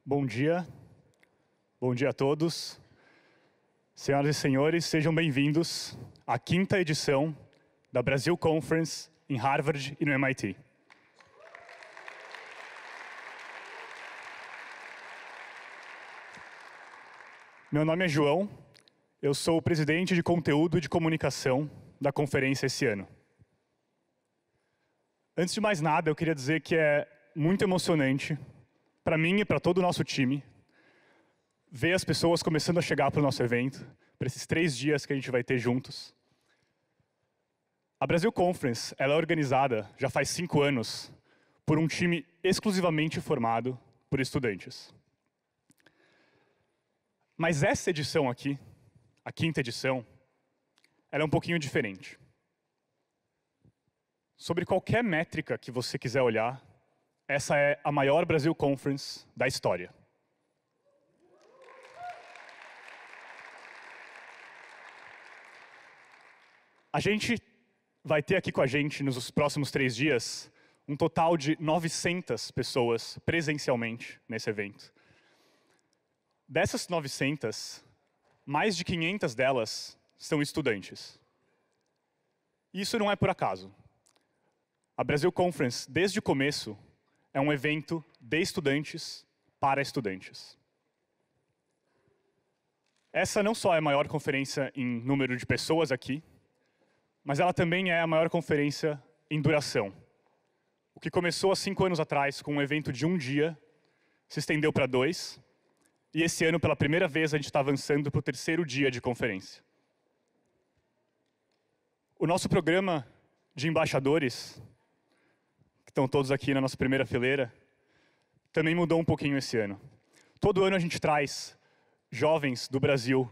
Bom dia a todos. Senhoras e senhores, sejam bem-vindos à 5ª edição da Brasil Conference em Harvard e no MIT. Meu nome é João, eu sou o presidente de conteúdo e de comunicação da conferência esse ano. Antes de mais nada, eu queria dizer que é muito emocionante para mim e para todo o nosso time ver as pessoas começando a chegar para o nosso evento, para esses 3 dias que a gente vai ter juntos. A Brasil Conference, ela é organizada já faz 5 anos por um time exclusivamente formado por estudantes. Mas essa edição aqui, a 5ª edição, ela é um pouquinho diferente. Sobre qualquer métrica que você quiser olhar, essa é a maior Brasil Conference da história. A gente vai ter aqui com a gente, nos próximos 3 dias, um total de 900 pessoas presencialmente nesse evento. Dessas 900, mais de 500 delas são estudantes. Isso não é por acaso. A Brasil Conference, desde o começo, é um evento de estudantes para estudantes. Essa não só é a maior conferência em número de pessoas aqui, mas ela também é a maior conferência em duração. O que começou há 5 anos atrás com um evento de 1 dia, se estendeu para 2, e esse ano, pela primeira vez, a gente está avançando para o 3º dia de conferência. O nosso programa de embaixadores, que estão todos aqui na nossa primeira fileira, também mudou um pouquinho esse ano. Todo ano a gente traz jovens do Brasil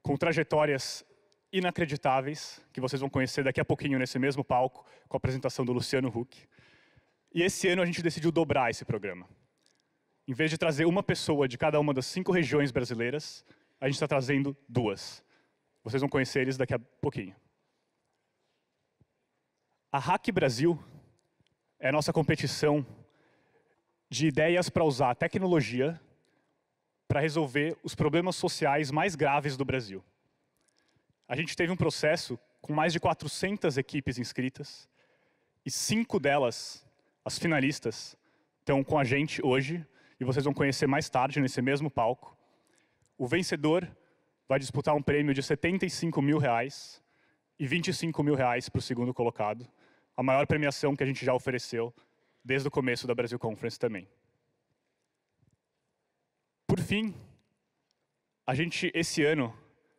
com trajetórias inacreditáveis, que vocês vão conhecer daqui a pouquinho nesse mesmo palco, com a apresentação do Luciano Huck. E esse ano a gente decidiu dobrar esse programa. Em vez de trazer uma pessoa de cada uma das 5 regiões brasileiras, a gente está trazendo 2. Vocês vão conhecer eles daqui a pouquinho. A Hack Brasil é a nossa competição de ideias para usar a tecnologia para resolver os problemas sociais mais graves do Brasil. A gente teve um processo com mais de 400 equipes inscritas e 5 delas, as finalistas, estão com a gente hoje e vocês vão conhecer mais tarde nesse mesmo palco. O vencedor vai disputar um prêmio de R$75 mil e R$25 mil para o segundo colocado, a maior premiação que a gente já ofereceu desde o começo da Brasil Conference também. Por fim, a gente, esse ano,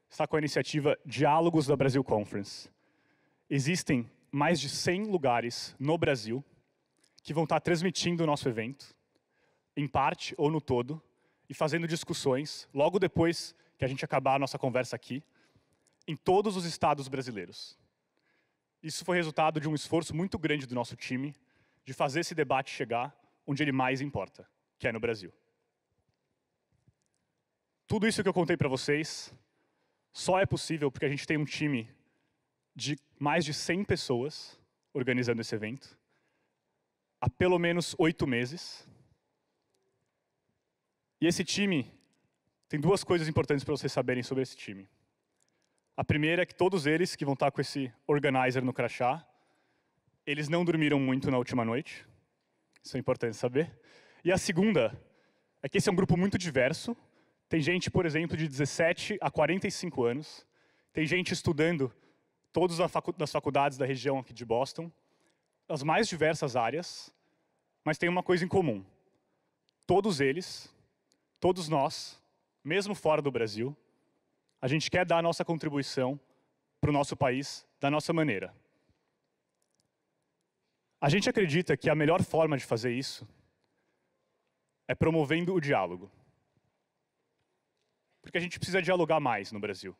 está com a iniciativa Diálogos da Brasil Conference. Existem mais de 100 lugares no Brasil que vão estar transmitindo o nosso evento, em parte ou no todo, e fazendo discussões, logo depois que a gente acabar a nossa conversa aqui, em todos os estados brasileiros. Isso foi resultado de um esforço muito grande do nosso time de fazer esse debate chegar onde ele mais importa, que é no Brasil. Tudo isso que eu contei para vocês só é possível porque a gente tem um time de mais de 100 pessoas organizando esse evento há pelo menos 8 meses. E esse time tem 2 coisas importantes para vocês saberem sobre esse time. A primeira é que todos eles que vão estar com esse organizer no crachá, eles não dormiram muito na última noite. Isso é importante saber. E a segunda é que esse é um grupo muito diverso. Tem gente, por exemplo, de 17 a 45 anos. Tem gente estudando todas as faculdades da região aqui de Boston, as mais diversas áreas, mas tem uma coisa em comum. Todos eles, todos nós, mesmo fora do Brasil, a gente quer dar a nossa contribuição para o nosso país da nossa maneira. A gente acredita que a melhor forma de fazer isso é promovendo o diálogo. Porque a gente precisa dialogar mais no Brasil.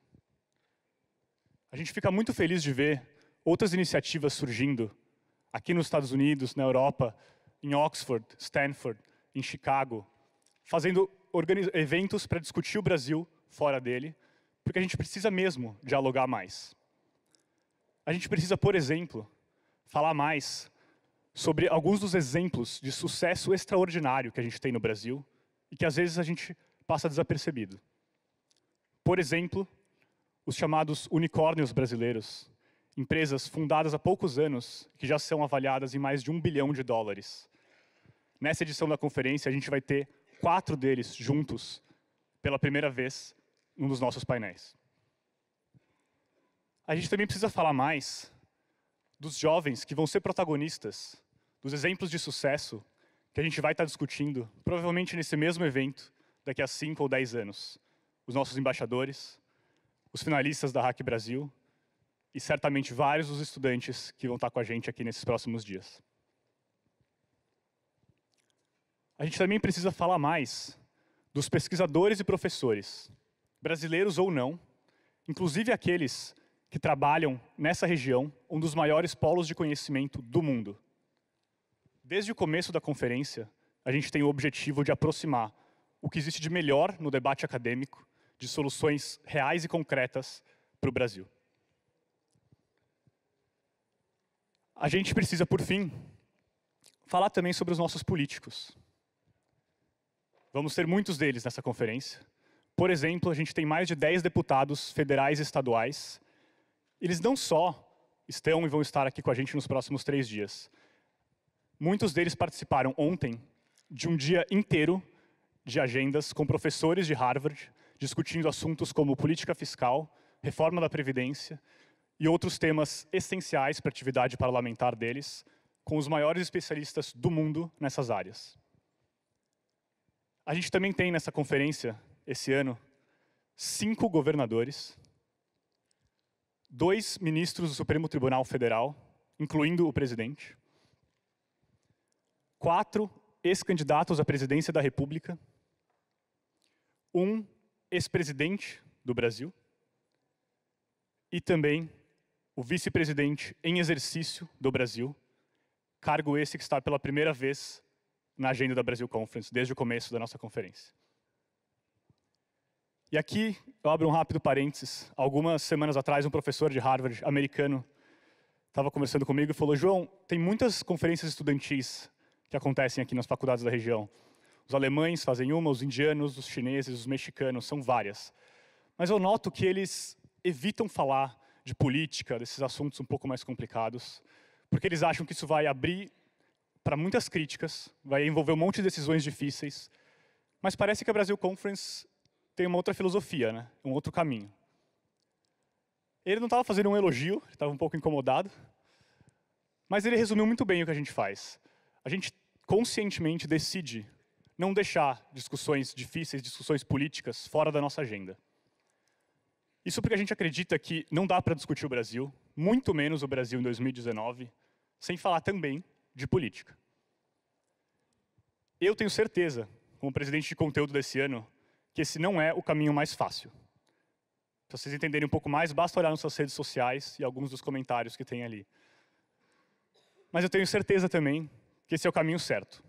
A gente fica muito feliz de ver outras iniciativas surgindo aqui nos Estados Unidos, na Europa, em Oxford, Stanford, em Chicago, fazendo eventos para discutir o Brasil fora dele, porque a gente precisa mesmo dialogar mais. A gente precisa, por exemplo, falar mais sobre alguns dos exemplos de sucesso extraordinário que a gente tem no Brasil e que às vezes a gente passa desapercebido. Por exemplo, os chamados unicórnios brasileiros, empresas fundadas há poucos anos, que já são avaliadas em mais de US$ 1 bilhão. Nessa edição da conferência, a gente vai ter 4 deles juntos, pela primeira vez, num dos nossos painéis. A gente também precisa falar mais dos jovens que vão ser protagonistas, dos exemplos de sucesso que a gente vai estar discutindo, provavelmente nesse mesmo evento, daqui a 5 ou 10 anos. Os nossos embaixadores, os finalistas da Hack Brasil e certamente vários dos estudantes que vão estar com a gente aqui nesses próximos dias. A gente também precisa falar mais dos pesquisadores e professores, brasileiros ou não, inclusive aqueles que trabalham nessa região, um dos maiores polos de conhecimento do mundo. Desde o começo da conferência, a gente tem o objetivo de aproximar o que existe de melhor no debate acadêmico, de soluções reais e concretas para o Brasil. A gente precisa, por fim, falar também sobre os nossos políticos. Vamos ter muitos deles nessa conferência. Por exemplo, a gente tem mais de 10 deputados federais e estaduais. Eles não só estão e vão estar aqui com a gente nos próximos 3 dias. Muitos deles participaram ontem de um dia inteiro de agendas com professores de Harvard, discutindo assuntos como política fiscal, reforma da Previdência e outros temas essenciais para a atividade parlamentar deles, com os maiores especialistas do mundo nessas áreas. A gente também tem nessa conferência, esse ano, 5 governadores, 2 ministros do Supremo Tribunal Federal, incluindo o presidente, 4 ex-candidatos à presidência da República, 1 ex-presidente do Brasil e também o vice-presidente em exercício do Brasil, cargo esse que está pela primeira vez na agenda da Brasil Conference, desde o começo da nossa conferência. E aqui, eu abro um rápido parênteses. Algumas semanas atrás, um professor de Harvard, americano, estava conversando comigo e falou: João, tem muitas conferências estudantis que acontecem aqui nas faculdades da região. Os alemães fazem uma, os indianos, os chineses, os mexicanos, são várias. Mas eu noto que eles evitam falar de política, desses assuntos um pouco mais complicados, porque eles acham que isso vai abrir para muitas críticas, vai envolver um monte de decisões difíceis, mas parece que a Brasil Conference tem uma outra filosofia, né? Um outro caminho. Ele não estava fazendo um elogio, ele estava um pouco incomodado, mas ele resumiu muito bem o que a gente faz. A gente conscientemente decide não deixar discussões difíceis, discussões políticas, fora da nossa agenda. Isso porque a gente acredita que não dá para discutir o Brasil, muito menos o Brasil em 2019, sem falar também de política. Eu tenho certeza, como presidente de conteúdo desse ano, que esse não é o caminho mais fácil. Para vocês entenderem um pouco mais, basta olhar nas suas redes sociais e alguns dos comentários que tem ali. Mas eu tenho certeza também que esse é o caminho certo.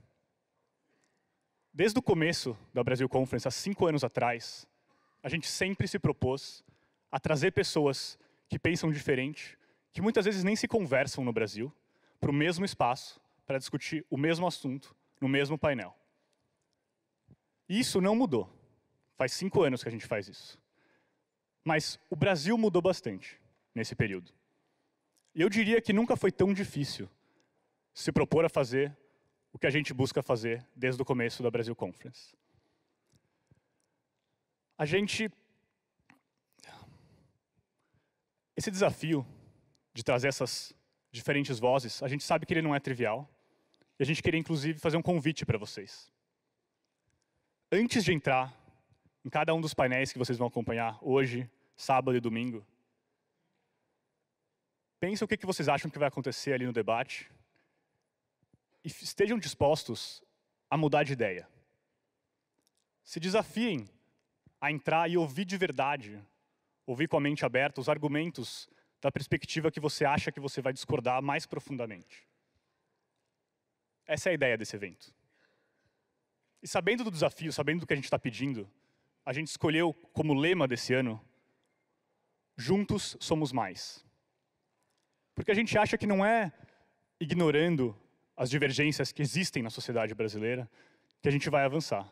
Desde o começo da Brasil Conference, há 5 anos atrás, a gente sempre se propôs a trazer pessoas que pensam diferente, que muitas vezes nem se conversam no Brasil, para o mesmo espaço, para discutir o mesmo assunto, no mesmo painel. E isso não mudou. Faz 5 anos que a gente faz isso. Mas o Brasil mudou bastante nesse período. E eu diria que nunca foi tão difícil se propor a fazer o que a gente busca fazer desde o começo da Brasil Conference. Esse desafio de trazer essas diferentes vozes, a gente sabe que ele não é trivial, e a gente queria, inclusive, fazer um convite para vocês. Antes de entrar em cada um dos painéis que vocês vão acompanhar hoje, sábado e domingo, pensem o que vocês acham que vai acontecer ali no debate e estejam dispostos a mudar de ideia. Se desafiem a entrar e ouvir de verdade, ouvir com a mente aberta os argumentos da perspectiva que você acha que você vai discordar mais profundamente. Essa é a ideia desse evento. E sabendo do desafio, sabendo do que a gente está pedindo, a gente escolheu como lema desse ano, juntos somos mais. Porque a gente acha que não é ignorando as divergências que existem na sociedade brasileira que a gente vai avançar.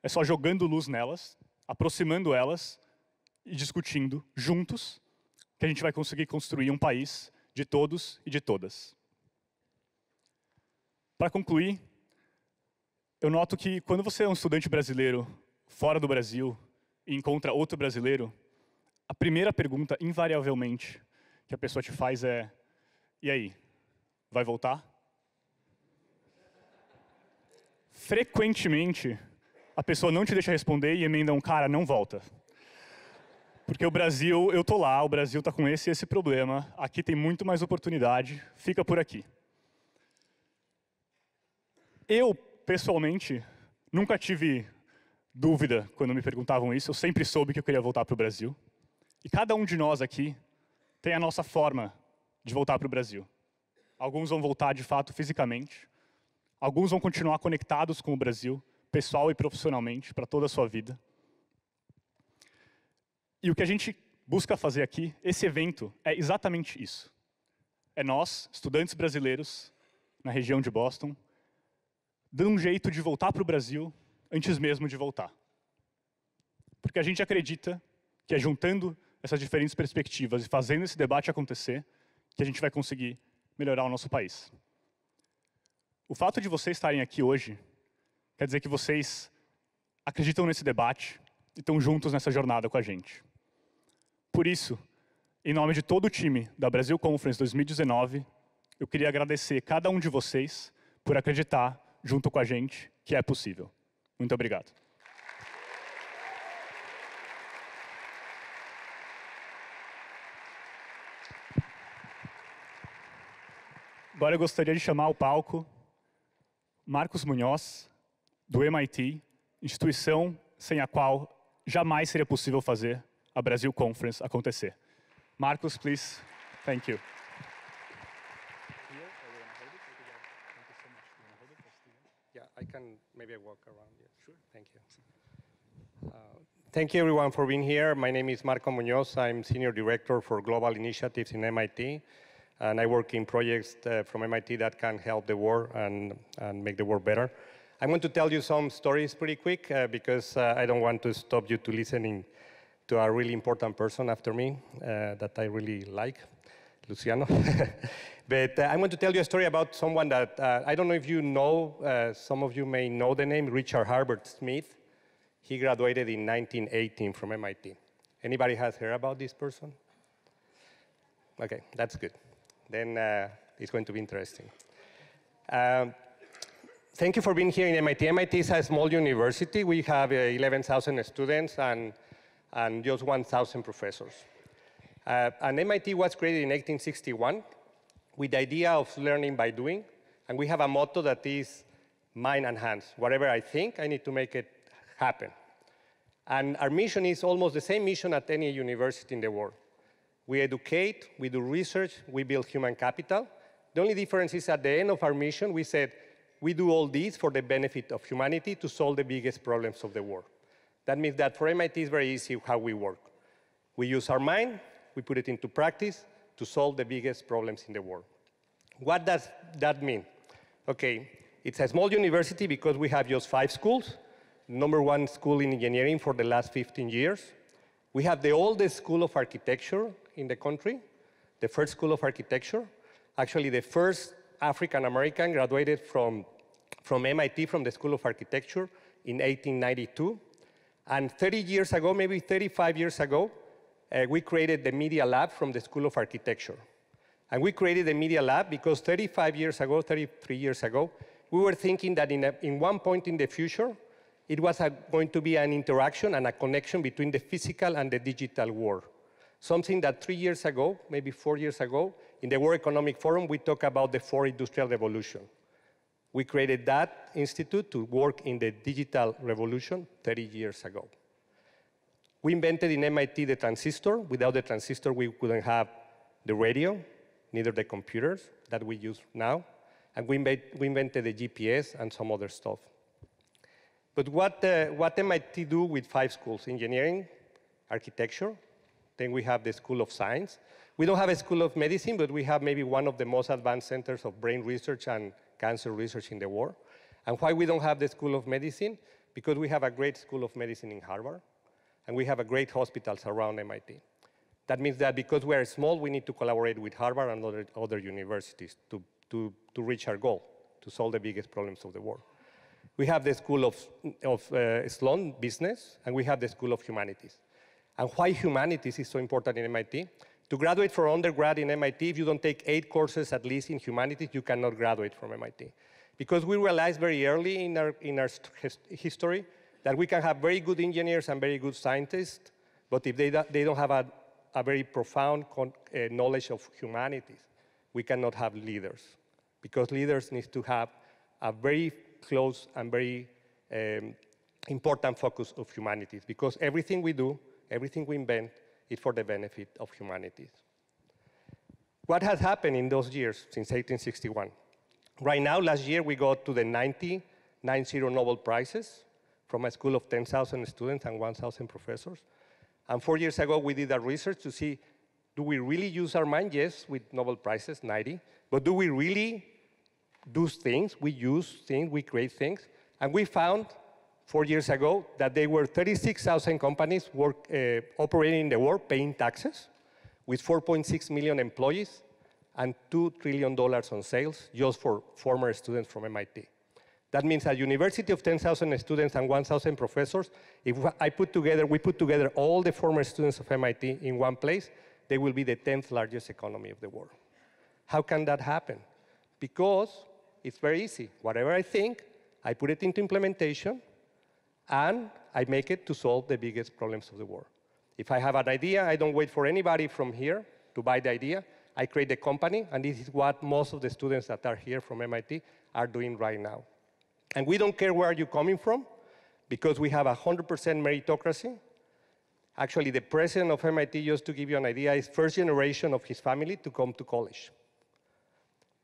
É só jogando luz nelas, aproximando elas e discutindo juntos que a gente vai conseguir construir um país de todos e de todas. Para concluir, eu noto que quando você é um estudante brasileiro fora do Brasil e encontra outro brasileiro, a primeira pergunta, invariavelmente, que a pessoa te faz é: e aí, vai voltar? Frequentemente, a pessoa não te deixa responder e emenda um: cara, não volta. Porque o Brasil, eu tô lá, o Brasil tá com esse problema, aqui tem muito mais oportunidade, fica por aqui. Eu, pessoalmente, nunca tive dúvida quando me perguntavam isso, eu sempre soube que eu queria voltar para o Brasil. E cada um de nós aqui tem a nossa forma de voltar para o Brasil. Alguns vão voltar, de fato, fisicamente. Alguns vão continuar conectados com o Brasil, pessoal e profissionalmente, para toda a sua vida. E o que a gente busca fazer aqui, esse evento, é exatamente isso. É nós, estudantes brasileiros, na região de Boston, dando um jeito de voltar para o Brasil antes mesmo de voltar. Porque a gente acredita que é juntando essas diferentes perspectivas e fazendo esse debate acontecer que a gente vai conseguir melhorar o nosso país. O fato de vocês estarem aqui hoje quer dizer que vocês acreditam nesse debate e estão juntos nessa jornada com a gente. Por isso, em nome de todo o time da Brasil Conference 2019, eu queria agradecer cada um de vocês por acreditar junto com a gente que é possível. Muito obrigado. Agora eu gostaria de chamar ao palco Marcos Munhoz, do MIT, instituição sem a qual jamais seria possível fazer a Brasil Conference acontecer. Marcos, please. Thank you. Yeah, I can maybe walk around. Yeah, sure. Thank you. Thank you, everyone, for being here. My name is Marco Muñoz. I'm Senior Director for Global Initiatives in MIT. And I work in projects from MIT that can help the world and make the world better. I'm going to tell you some stories pretty quick because I don't want to stop you to listening to a really important person after me that I really like, Luciano. But I'm going to tell you a story about someone that I don't know if you know, some of you may know the name, Richard Herbert Smith. He graduated in 1918 from MIT. Anybody has heard about this person? Okay, that's good. Then it's going to be interesting. Thank you for being here in MIT. MIT is a small university. We have 11,000 students and just 1,000 professors. And MIT was created in 1861 with the idea of learning by doing. And we have a motto that is mind and hands. Whatever I think, I need to make it happen. And our mission is almost the same mission at any university in the world. We educate, we do research, we build human capital. The only difference is at the end of our mission, we said, we do all this for the benefit of humanity to solve the biggest problems of the world. That means that for MIT, it's very easy how we work. We use our mind, we put it into practice to solve the biggest problems in the world. What does that mean? Okay, it's a small university because we have just 5 schools, #1 school in engineering for the last 15 years. We have the oldest school of architecture in the country, the first school of architecture. Actually, the first African-American graduated from MIT, from the School of Architecture, in 1892. And 30 years ago, maybe 35 years ago, we created the Media Lab from the School of Architecture. And we created the Media Lab because 35 years ago, 33 years ago, we were thinking that in one point in the future, it was going to be an interaction and a connection between the physical and the digital world. Something that 3 years ago, maybe 4 years ago, in the World Economic Forum, we talked about the 4th Industrial Revolution. We created that institute to work in the digital revolution 30 years ago. We invented in MIT the transistor. Without the transistor, we couldn't have the radio, neither the computers that we use now. And we invented the GPS and some other stuff. But what MIT do with 5 schools? Engineering, architecture, then we have the School of Science. We don't have a School of Medicine, but we have maybe one of the most advanced centers of brain research and cancer research in the world. And why we don't have the School of Medicine? because we have a great school of medicine in Harvard, and we have a great hospitals around MIT. That means that because we are small, we need to collaborate with Harvard and other universities to reach our goal, to solve the biggest problems of the world. We have the School of Sloan Business, and we have the School of Humanities. And why humanities is so important in MIT? To graduate from undergrad in MIT, if you don't take 8 courses at least in humanities, you cannot graduate from MIT. Because we realized very early in our history that we can have very good engineers and very good scientists, but if they don't have a very profound knowledge of humanities, we cannot have leaders. Because leaders need to have a very close and very important focus of humanities. Because everything we do, everything we invent, is for the benefit of humanities. What has happened in those years since 1861? Right now, last year, we got to the 90 Nobel Prizes from a school of 10,000 students and 1,000 professors. And 4 years ago, we did a research to see, do we really use our mind? Yes, with Nobel Prizes, 90. But do we really do things? We use things, we create things. And we found 4 years ago that there were 36,000 companies operating in the world, paying taxes, with 4.6 million employees and $2 trillion on sales just for former students from MIT. That means a university of 10,000 students and 1,000 professors, if we put together all the former students of MIT in one place, they will be the 10th largest economy of the world. How can that happen? Because it's very easy. Whatever I think, I put it into implementation, and I make it to solve the biggest problems of the world. If I have an idea, I don't wait for anybody from here to buy the idea. I create the company, and this is what most of the students that are here from MIT are doing right now. And we don't care where you're coming from, because we have 100% meritocracy. Actually, the president of MIT, just to give you an idea, is first generation of his family to come to college.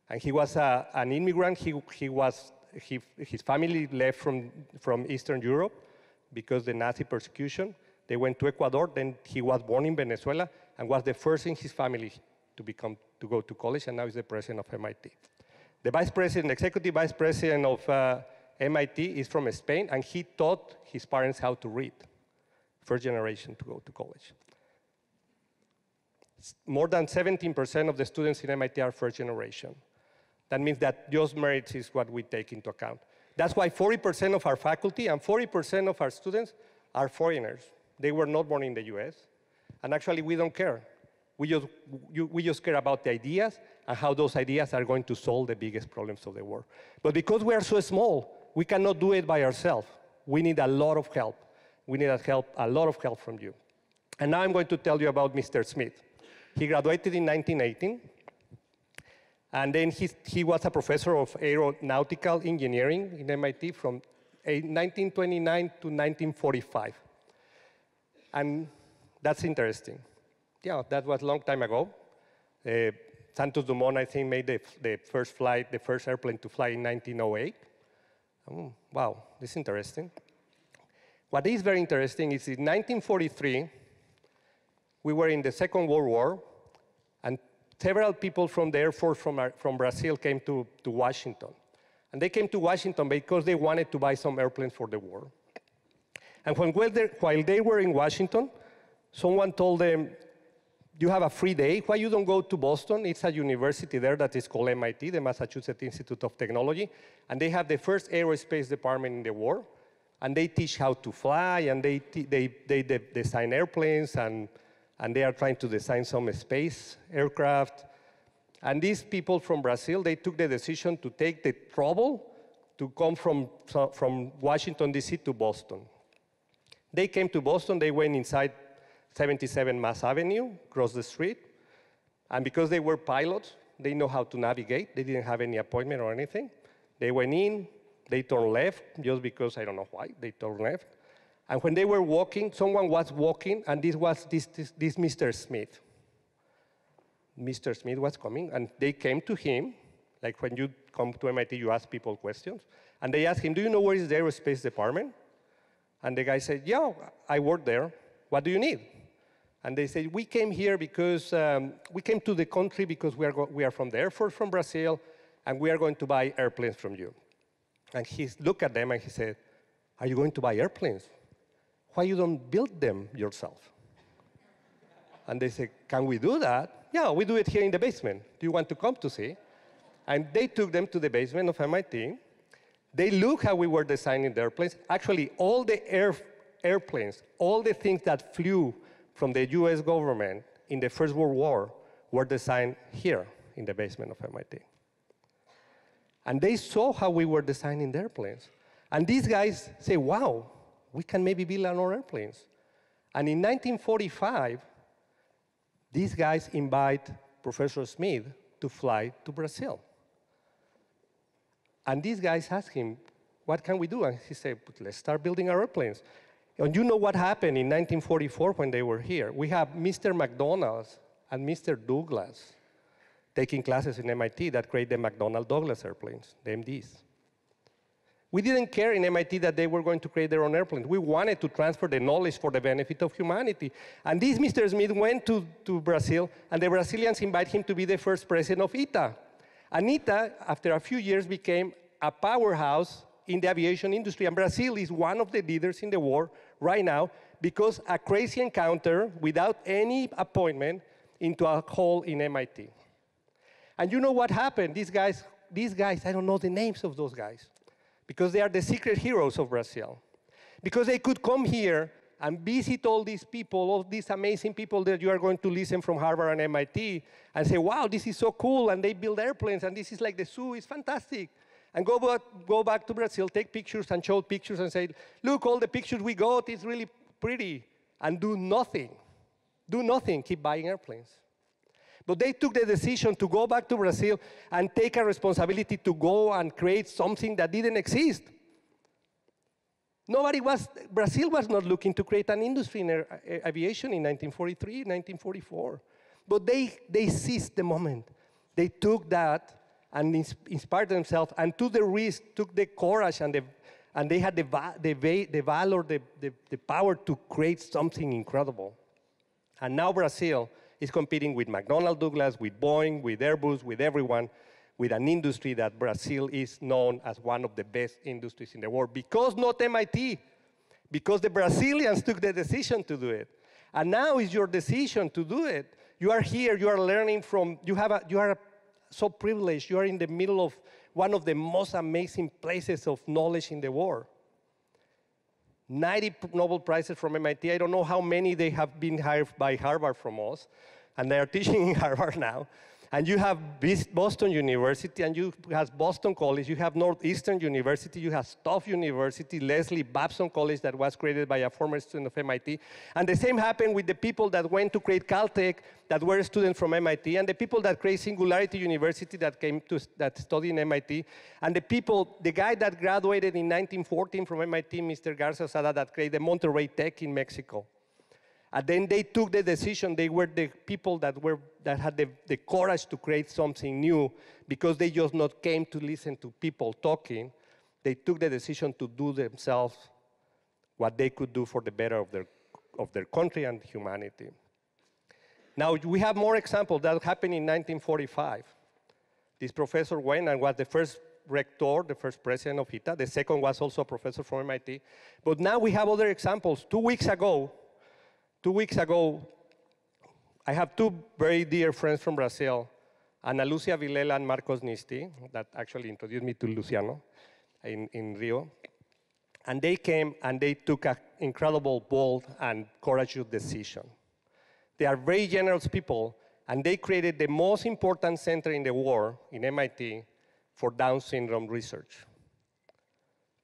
And he was an immigrant. His family left from Eastern Europe because the Nazi persecution. They went to Ecuador. Then he was born in Venezuela and was the first in his family to go to college, and now he's the president of MIT. The vice president, executive vice president of MIT is from Spain, and he taught his parents how to read. First generation to go to college. More than 17% of the students in MIT are first generation. That means that just merit is what we take into account. That's why 40% of our faculty and 40% of our students are foreigners. They were not born in the US. And actually, we don't care. We just care about the ideas and how those ideas are going to solve the biggest problems of the world. But because we are so small, we cannot do it by ourselves. We need a lot of help. We need a lot of help from you. And now I'm going to tell you about Mr. Smith. He graduated in 1918. And then he was a professor of aeronautical engineering in MIT from 1929 to 1945. And that's interesting. Yeah, that was a long time ago. Santos Dumont, I think, made the first airplane to fly in 1908. Oh, wow, this is interesting. What is very interesting is in 1943, we were in the Second World War, and several people from the Air Force from Brazil came to Washington. And they came to Washington because they wanted to buy some airplanes for the war. And while they were in Washington, someone told them, you have a free day, why you don't go to Boston? It's a university there that is called MIT, the Massachusetts Institute of Technology, and they have the first aerospace department in the world, and they teach how to fly, and they design airplanes, and they are trying to design some space aircraft. And these people from Brazil, they took the decision to take the trouble to come from Washington, D.C. to Boston. They came to Boston, they went inside 77 Mass Avenue, across the street. And because they were pilots, they know how to navigate. They didn't have any appointment or anything. They went in, they turned left, just because I don't know why, they turned left. And when they were walking, someone was walking, and this was this Mr. Smith. Mr. Smith was coming, and they came to him, like when you come to MIT, you ask people questions. And they asked him, do you know where is the aerospace department? And the guy said, yeah, I work there. What do you need? And they said, we came here because we came to the country because we are from the Air Force from Brazil, and we are going to buy airplanes from you. And he looked at them and he said, are you going to buy airplanes? Why you don't build them yourself? And they said, can we do that? Yeah, we do it here in the basement. Do you want to come to see? And they took them to the basement of MIT. They looked how we were designing the airplanes. Actually, all the airplanes, all the things that flew from the US government in the First World War were designed here in the basement of MIT. And they saw how we were designing the airplanes. And these guys say, wow, we can maybe build our own airplanes. And in 1945, these guys invite Professor Smith to fly to Brazil. And these guys asked him, what can we do? And he said, let's start building our airplanes. And you know what happened in 1944 when they were here? We have Mr. McDonald's and Mr. Douglas taking classes in MIT that create the McDonnell Douglas airplanes, the MDs. We didn't care in MIT that they were going to create their own airplanes. We wanted to transfer the knowledge for the benefit of humanity. And this Mr. Smith went to Brazil, and the Brazilians invited him to be the first president of ITA. And ITA, after a few years, became a powerhouse in the aviation industry. And Brazil is one of the leaders in the world right now because a crazy encounter without any appointment into a hole in MIT. And you know what happened? These guys, I don't know the names of those guys, because they are the secret heroes of Brazil. Because they could come here and visit all these people, all these amazing people that you are going to listen from Harvard and MIT, and say, wow, this is so cool, and they build airplanes, and this is like the zoo, it's fantastic. And go back to Brazil, take pictures and show pictures and say, look, all the pictures we got, it's really pretty, and do nothing. Do nothing, keep buying airplanes. But they took the decision to go back to Brazil and take a responsibility to go and create something that didn't exist. Brazil was not looking to create an industry in aviation in 1943, 1944. But they seized the moment. They took that and inspired themselves and took the risk, took the courage, and they had the valor, the power to create something incredible. And now Brazil is competing with McDonnell Douglas, with Boeing, with Airbus, with everyone, with an industry that Brazil is known as one of the best industries in the world. Because not MIT, because the Brazilians took the decision to do it. And now is your decision to do it. You are here, you are learning from, you are so privileged, you are in the middle of one of the most amazing places of knowledge in the world. 90 Nobel Prizes from MIT. I don't know how many they have been hired by Harvard from us, and they are teaching in Harvard now. And you have Boston University, and you have Boston College, you have Northeastern University, you have Tufts University, Leslie Babson College that was created by a former student of MIT. And the same happened with the people that went to create Caltech that were students from MIT, and the people that create Singularity University that studied in MIT, and the guy that graduated in 1914 from MIT, Mr. Garza Sada, that created Monterrey Tech in Mexico. And then they took the decision. They were the people that had the courage to create something new, because they just not came to listen to people talking. They took the decision to do themselves what they could do for the better of their country and humanity. Now, we have more examples that happened in 1945. This professor went and was the first rector, the first president of ITA. The second was also a professor from MIT. But now we have other examples. 2 weeks ago, I have two very dear friends from Brazil, Ana Lucia Vilela and Marcos Nisti, that actually introduced me to Luciano in Rio. And they came and they took an incredible, bold, and courageous decision. They are very generous people, and they created the most important center in the world, in MIT, for Down syndrome research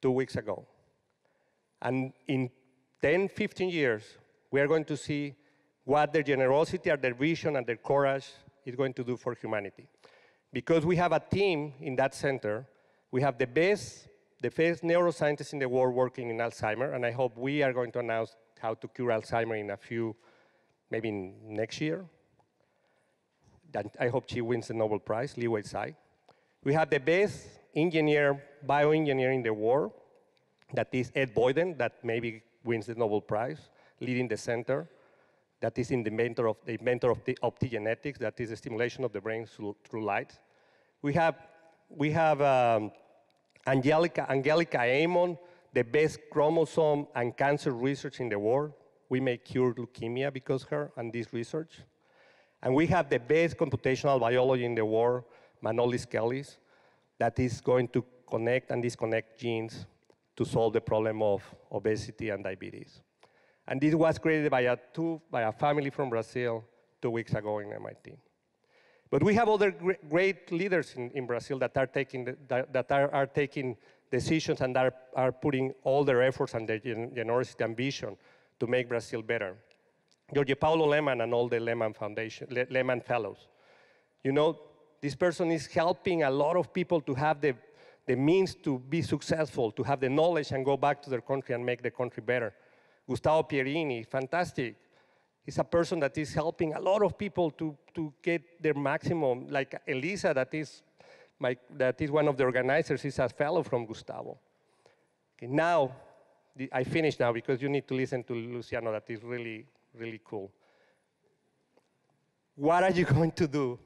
2 weeks ago. And in 10, 15 years, we are going to see what their generosity and their vision and their courage is going to do for humanity. Because we have a team in that center, we have the best neuroscientists in the world working in Alzheimer, and I hope we are going to announce how to cure Alzheimer in a few, maybe next year. I hope she wins the Nobel Prize, Li Weizai. We have the best bioengineer in the world, that is Ed Boyden, that maybe wins the Nobel Prize, leading the center. That is the inventor of optogenetics, that is the stimulation of the brain through light. We have Angelica Amon, the best chromosome and cancer research in the world. We may cure leukemia because of her and this research. And we have the best computational biology in the world, Manolis Kellis, that is going to connect and disconnect genes to solve the problem of obesity and diabetes. And this was created by a family from Brazil 2 weeks ago in MIT. But we have other great leaders in Brazil that are taking decisions and are putting all their efforts and their generosity and vision to make Brazil better. Jorge Paulo Lemann and all the Lemann Foundation, Lemann Fellows. You know, this person is helping a lot of people to have the means to be successful, to have the knowledge and go back to their country and make the country better. Gustavo Pierini, fantastic. He's a person that is helping a lot of people to get their maximum, like Elisa, that is one of the organizers, is a fellow from Gustavo. Okay, now, I finish now because you need to listen to Luciano, that is really, really cool. What are you going to do?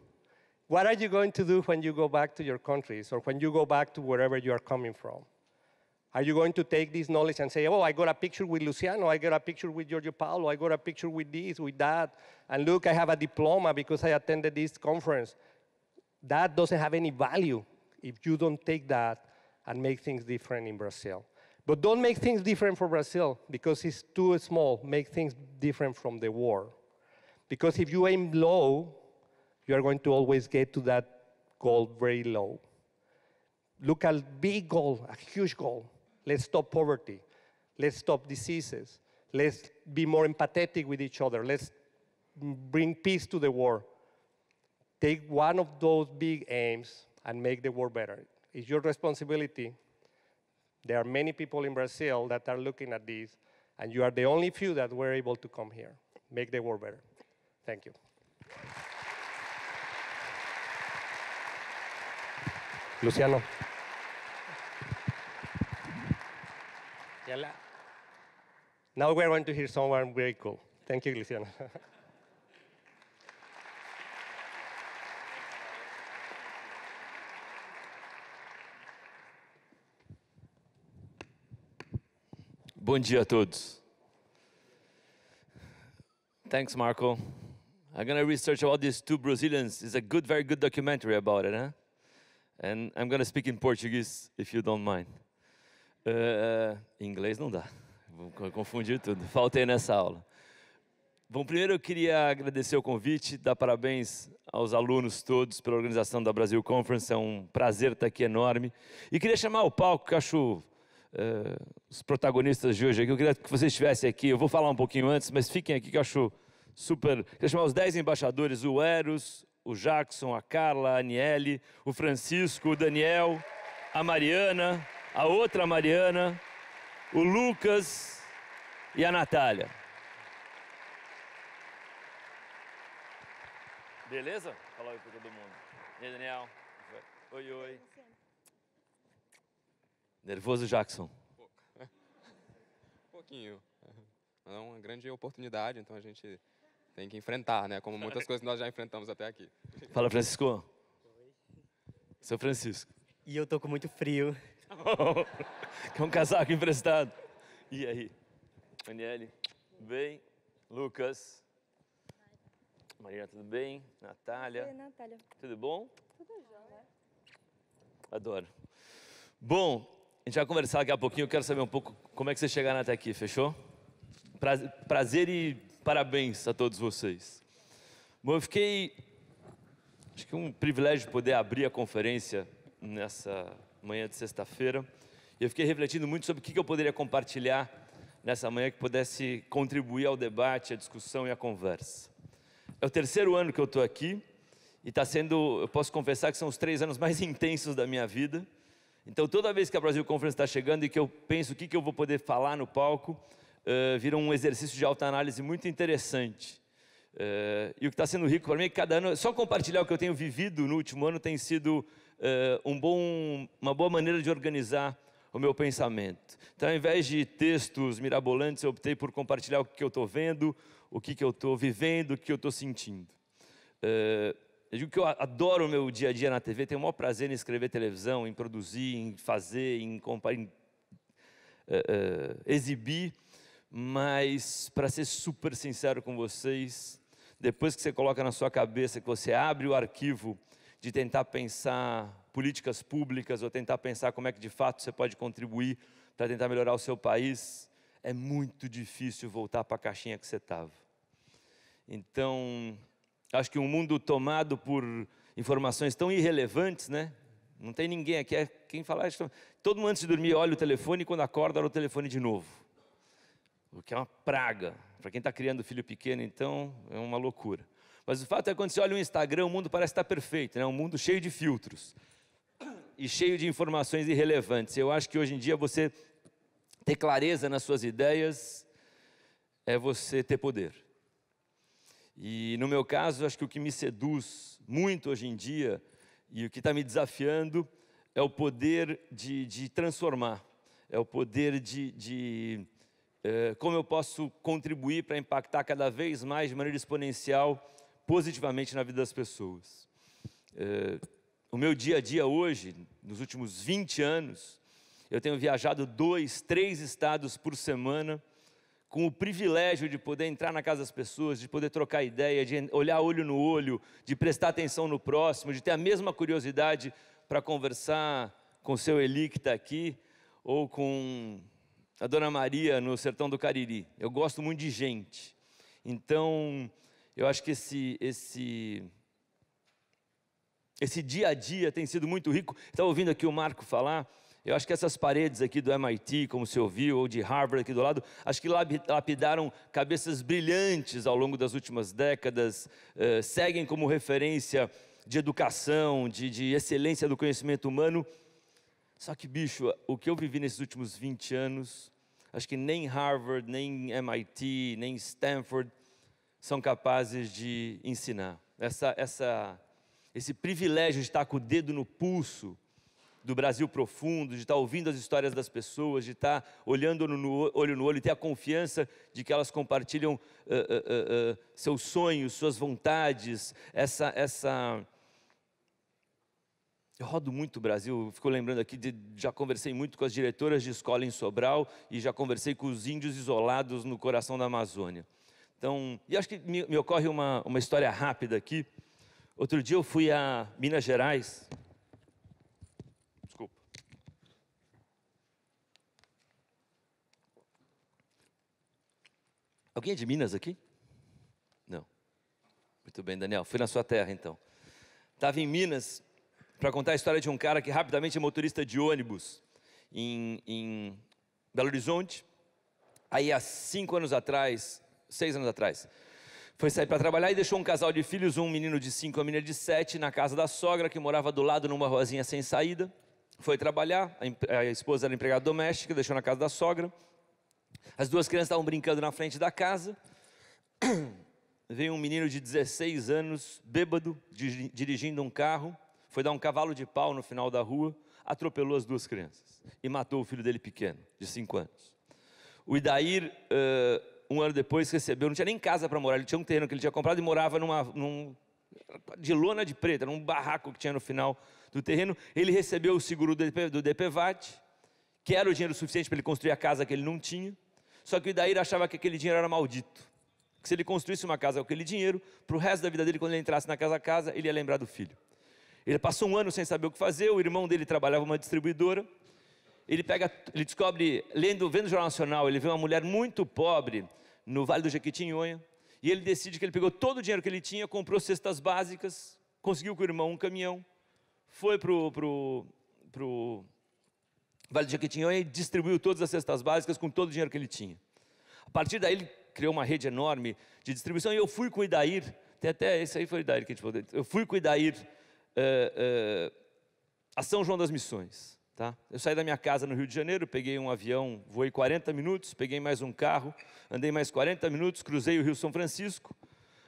What are you going to do when you go back to your countries or when you go back to wherever you are coming from? Are you going to take this knowledge and say, oh, I got a picture with Luciano, I got a picture with Jorge Paulo, I got a picture with this, with that, and look, I have a diploma because I attended this conference. That doesn't have any value if you don't take that and make things different in Brazil. But don't make things different for Brazil because it's too small. Make things different from the world. Because if you aim low, you are going to always get to that goal very low. Look at a big goal, a huge goal. Let's stop poverty. Let's stop diseases. Let's be more empathetic with each other. Let's bring peace to the world. Take one of those big aims and make the world better. It's your responsibility. There are many people in Brazil that are looking at this, and you are the only few that were able to come here. Make the world better. Thank you. Luciano. Now we're going to hear someone very cool. Thank you, Luciano. Bom dia a todos. Thanks, Marco. I'm going to research about these two Brazilians. It's a good, very good documentary about it, huh? And I'm going to speak in Portuguese, if you don't mind. Em inglês não dá. Vou confundir tudo. Faltei nessa aula. Bom, primeiro eu queria agradecer o convite, dar parabéns aos alunos todos pela organização da Brasil Conference. É um prazer estar aqui enorme. E queria chamar ao palco, que eu acho os protagonistas de hoje aqui. Eu queria que vocês estivessem aqui. Eu vou falar um pouquinho antes, mas fiquem aqui que eu acho super... Queria chamar os 10 embaixadores, o Eros, o Jackson, a Carla, a Aniele, o Francisco, o Daniel, a Mariana, a outra Mariana, o Lucas e a Natália. Beleza? Fala oi para todo mundo. E aí, Daniel? Oi, oi. Nervoso, Jackson? Um pouquinho. É uma grande oportunidade, então a gente tem que enfrentar, né? Como muitas coisas nós já enfrentamos até aqui. Fala, Francisco. Seu Francisco. E eu tô com muito frio. Quer um casaco emprestado? E aí? Aniele, tudo bem? Lucas? Maria, tudo bem? Natália? Oi, Natália. Tudo bom? Tudo jóia. Adoro. Bom, a gente vai conversar daqui a pouquinho. Eu quero saber um pouco como é que vocês chegaram até aqui, fechou? Prazer e parabéns a todos vocês. Bom, eu fiquei... Acho que é um privilégio poder abrir a conferência nessa manhã de sexta-feira. E eu fiquei refletindo muito sobre o que eu poderia compartilhar nessa manhã que pudesse contribuir ao debate, à discussão e à conversa. É o terceiro ano que eu estou aqui e está sendo, eu posso confessar que são os 3 anos mais intensos da minha vida. Então, toda vez que a Brasil Conference está chegando e que eu penso o que eu vou poder falar no palco, vira um exercício de autoanálise muito interessante. E o que está sendo rico para mim é que cada ano, só compartilhar o que eu tenho vivido no último ano tem sido uma boa maneira de organizar o meu pensamento. Então, ao invés de textos mirabolantes, eu optei por compartilhar o que eu estou vendo, o que eu estou vivendo, o que eu estou sentindo. Eu digo que eu adoro o meu dia a dia na TV, tenho o maior prazer em escrever televisão, em produzir, em fazer, exibir, mas para ser super sincero com vocês, depois que você coloca na sua cabeça que você abre o arquivo de tentar pensar políticas públicas ou tentar pensar como é que de fato você pode contribuir para tentar melhorar o seu país, é muito difícil voltar para a caixinha que você estava. Então, acho que um mundo tomado por informações tão irrelevantes, né? Não tem ninguém aqui, quem fala, todo mundo antes de dormir olha o telefone e quando acorda olha o telefone de novo. O que é uma praga. Para quem está criando filho pequeno, então, é uma loucura. Mas o fato é que quando você olha o Instagram, o mundo parece estar perfeito, né? Um mundo cheio de filtros e cheio de informações irrelevantes. Eu acho que hoje em dia você ter clareza nas suas ideias é você ter poder. E no meu caso, acho que o que me seduz muito hoje em dia e o que está me desafiando é o poder de transformar, é o poder como eu posso contribuir para impactar cada vez mais de maneira exponencial, positivamente na vida das pessoas. O meu dia a dia hoje, nos últimos 20 anos, eu tenho viajado 2, 3 estados por semana, com o privilégio de poder entrar na casa das pessoas, de poder trocar ideia, de olhar olho no olho, de prestar atenção no próximo, de ter a mesma curiosidade para conversar com o seu Eli que está aqui, ou com a Dona Maria no sertão do Cariri. Eu gosto muito de gente. Então, eu acho que esse dia a dia tem sido muito rico. Estava ouvindo aqui o Marco falar, eu acho que essas paredes aqui do MIT, como você ouviu, ou de Harvard aqui do lado, acho que lapidaram cabeças brilhantes ao longo das últimas décadas, seguem como referência de educação, de excelência do conhecimento humano. Só que, bicho, o que eu vivi nesses últimos 20 anos, acho que nem Harvard, nem MIT, nem Stanford são capazes de ensinar. Esse privilégio de estar com o dedo no pulso do Brasil profundo, de estar ouvindo as histórias das pessoas, de estar olhando olho no olho e ter a confiança de que elas compartilham seus sonhos, suas vontades, Eu rodo muito o Brasil, fico lembrando aqui, já conversei muito com as diretoras de escola em Sobral e já conversei com os índios isolados no coração da Amazônia. Então, e acho que me ocorre uma história rápida aqui. Outro dia eu fui a Minas Gerais. Desculpa. Alguém é de Minas aqui? Não. Muito bem, Daniel. Fui na sua terra, então. Estava em Minas para contar a história de um cara que rapidamente é motorista de ônibus em Belo Horizonte. Aí, há 6 anos atrás, foi sair para trabalhar e deixou um casal de filhos, um menino de 5 e uma menina de 7, na casa da sogra, que morava do lado numa ruazinha sem saída. Foi trabalhar, a esposa era empregada doméstica, deixou na casa da sogra. As 2 crianças estavam brincando na frente da casa. Veio um menino de 16 anos, bêbado, dirigindo um carro, foi dar um cavalo de pau no final da rua, atropelou as 2 crianças e matou o filho dele pequeno, de 5 anos. O Idair, 1 ano depois, recebeu, não tinha nem casa para morar, ele tinha um terreno que ele tinha comprado e morava de lona de preta, num barraco que tinha no final do terreno. Ele recebeu o seguro do DPVAT, que era o dinheiro suficiente para ele construir a casa que ele não tinha, só que o Idair achava que aquele dinheiro era maldito, que se ele construísse uma casa com aquele dinheiro, para o resto da vida dele, quando ele entrasse na casa, ele ia lembrar do filho. Ele passou 1 ano sem saber o que fazer, o irmão dele trabalhava numa distribuidora, ele descobre, vendo o Jornal Nacional, ele vê uma mulher muito pobre no Vale do Jequitinhonha, e ele decide que ele pegou todo o dinheiro que ele tinha, comprou cestas básicas, conseguiu com o irmão um caminhão, foi para o Vale do Jequitinhonha e distribuiu todas as cestas básicas com todo o dinheiro que ele tinha. A partir daí ele criou uma rede enorme de distribuição, e eu fui com o Idair, esse aí foi o Idair que a gente falou, eu fui com o Idair a São João das Missões. Tá? Eu saí da minha casa no Rio de Janeiro, peguei um avião, voei 40 minutos, peguei mais um carro, andei mais 40 minutos, cruzei o Rio São Francisco,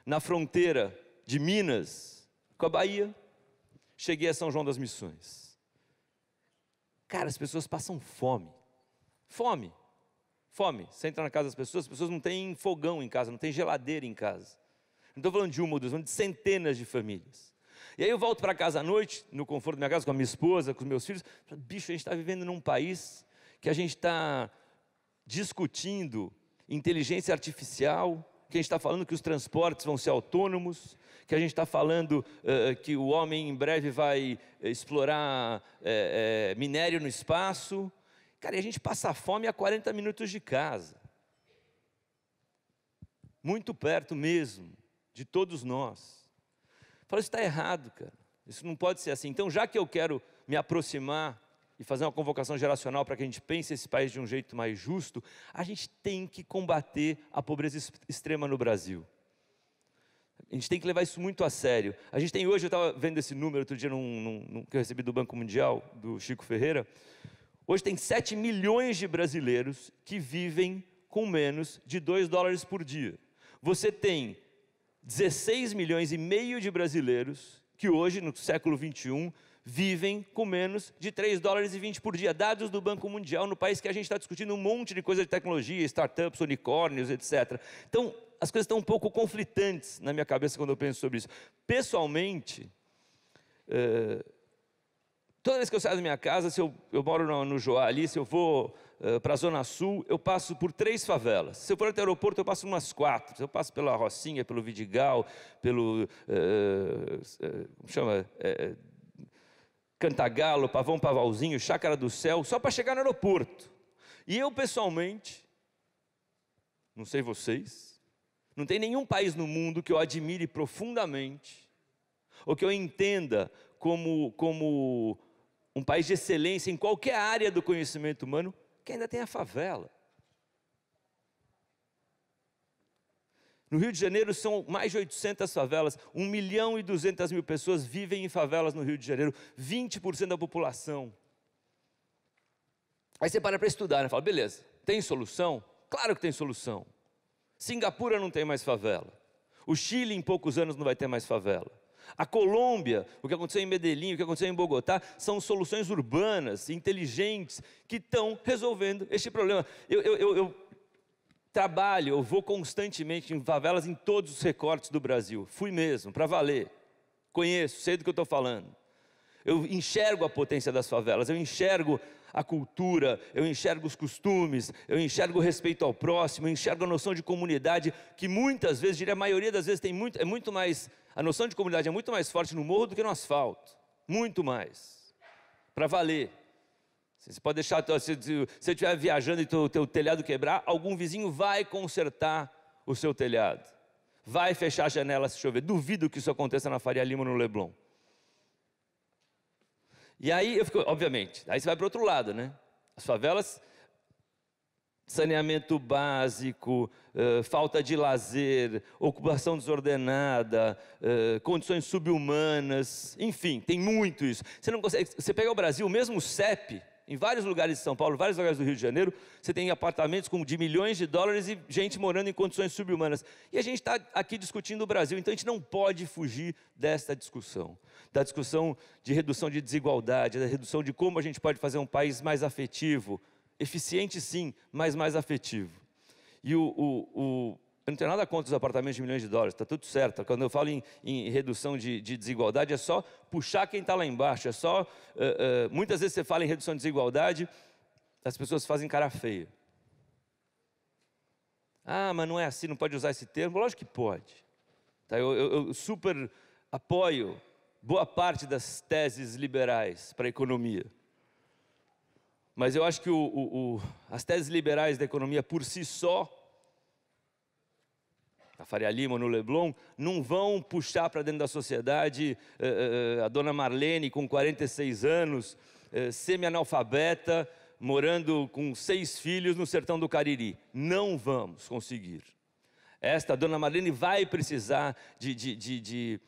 na fronteira de Minas com a Bahia, cheguei a São João das Missões. Cara, as pessoas passam fome. Fome. Você entra na casa das pessoas, as pessoas não têm fogão em casa, não têm geladeira em casa. Não estou falando de uma ou duas, estou falando de centenas de famílias. E aí eu volto para casa à noite, no conforto da minha casa, com a minha esposa, com os meus filhos. Bicho, a gente está vivendo num país que a gente está discutindo inteligência artificial, que a gente está falando que os transportes vão ser autônomos, que a gente está falando que o homem em breve vai explorar minério no espaço. Cara, e a gente passa fome a 40 minutos de casa. Muito perto mesmo, de todos nós. Fala, isso está errado, cara. Isso não pode ser assim. Então, já que eu quero me aproximar e fazer uma convocação geracional para que a gente pense esse país de um jeito mais justo, a gente tem que combater a pobreza extrema no Brasil. A gente tem que levar isso muito a sério. A gente tem hoje, eu estava vendo esse número outro dia que eu recebi do Banco Mundial, do Chico Ferreira. Hoje tem 7 milhões de brasileiros que vivem com menos de $2 por dia. Você tem 16 milhões e meio de brasileiros que hoje, no século 21, vivem com menos de $3,20 por dia, dados do Banco Mundial, no país que a gente está discutindo um monte de coisa de tecnologia, startups, unicórnios, etc. Então, as coisas estão um pouco conflitantes na minha cabeça quando eu penso sobre isso. Pessoalmente, toda vez que eu saio da minha casa, se eu moro no Joá ali, se eu vou para a Zona Sul, eu passo por 3 favelas. Se eu for até o aeroporto, eu passo umas 4. Eu passo pela Rocinha, pelo Vidigal, pelo Cantagalo, Pavão Pavalzinho, Chácara do Céu, só para chegar no aeroporto. E eu, pessoalmente, não sei vocês, não tem nenhum país no mundo que eu admire profundamente, ou que eu entenda como um país de excelência em qualquer área do conhecimento humano, que ainda tem a favela. No Rio de Janeiro são mais de 800 favelas, 1.200.000 pessoas vivem em favelas no Rio de Janeiro, 20% da população. Aí você para estudar, né? Fala, beleza, tem solução? Claro que tem solução. Singapura não tem mais favela. O Chile em poucos anos não vai ter mais favela. A Colômbia, o que aconteceu em Medellín, o que aconteceu em Bogotá, são soluções urbanas, inteligentes, que estão resolvendo este problema. Eu trabalho, eu vou constantemente em favelas em todos os recortes do Brasil. Fui mesmo, para valer. Conheço, sei do que eu estou falando. Eu enxergo a potência das favelas, eu enxergo a cultura, eu enxergo os costumes, eu enxergo o respeito ao próximo, eu enxergo a noção de comunidade, que muitas vezes, diria a maioria das vezes, a noção de comunidade é muito mais forte no morro do que no asfalto. Muito mais. Para valer. Você pode deixar, se você estiver viajando e o teu telhado quebrar, algum vizinho vai consertar o seu telhado. Vai fechar a janela se chover. Duvido que isso aconteça na Faria Lima, no Leblon. E aí, obviamente, aí você vai para o outro lado, né? As favelas, saneamento básico, falta de lazer, ocupação desordenada, condições subhumanas, enfim, tem muito isso. Você não consegue, você pega o Brasil, mesmo o CEP, em vários lugares de São Paulo, vários lugares do Rio de Janeiro, você tem apartamentos de milhões de dólares e gente morando em condições subhumanas. E a gente está aqui discutindo o Brasil, então a gente não pode fugir desta discussão. Da discussão de redução de desigualdade, da redução de como a gente pode fazer um país mais afetivo, eficiente sim, mas mais afetivo. E eu não tenho nada contra os apartamentos de milhões de dólares, está tudo certo. Quando eu falo em redução de desigualdade, é só puxar quem está lá embaixo, é só... muitas vezes você fala em redução de desigualdade, as pessoas fazem cara feia. Ah, mas não é assim, não pode usar esse termo. Lógico que pode. Tá, eu super apoio boa parte das teses liberais para a economia. Mas eu acho que as teses liberais da economia por si só, na Faria Lima, no Leblon, não vão puxar para dentro da sociedade a dona Marlene, com 46 anos, semi-analfabeta, morando com 6 filhos no sertão do Cariri. Não vamos conseguir. Esta dona Marlene vai precisar de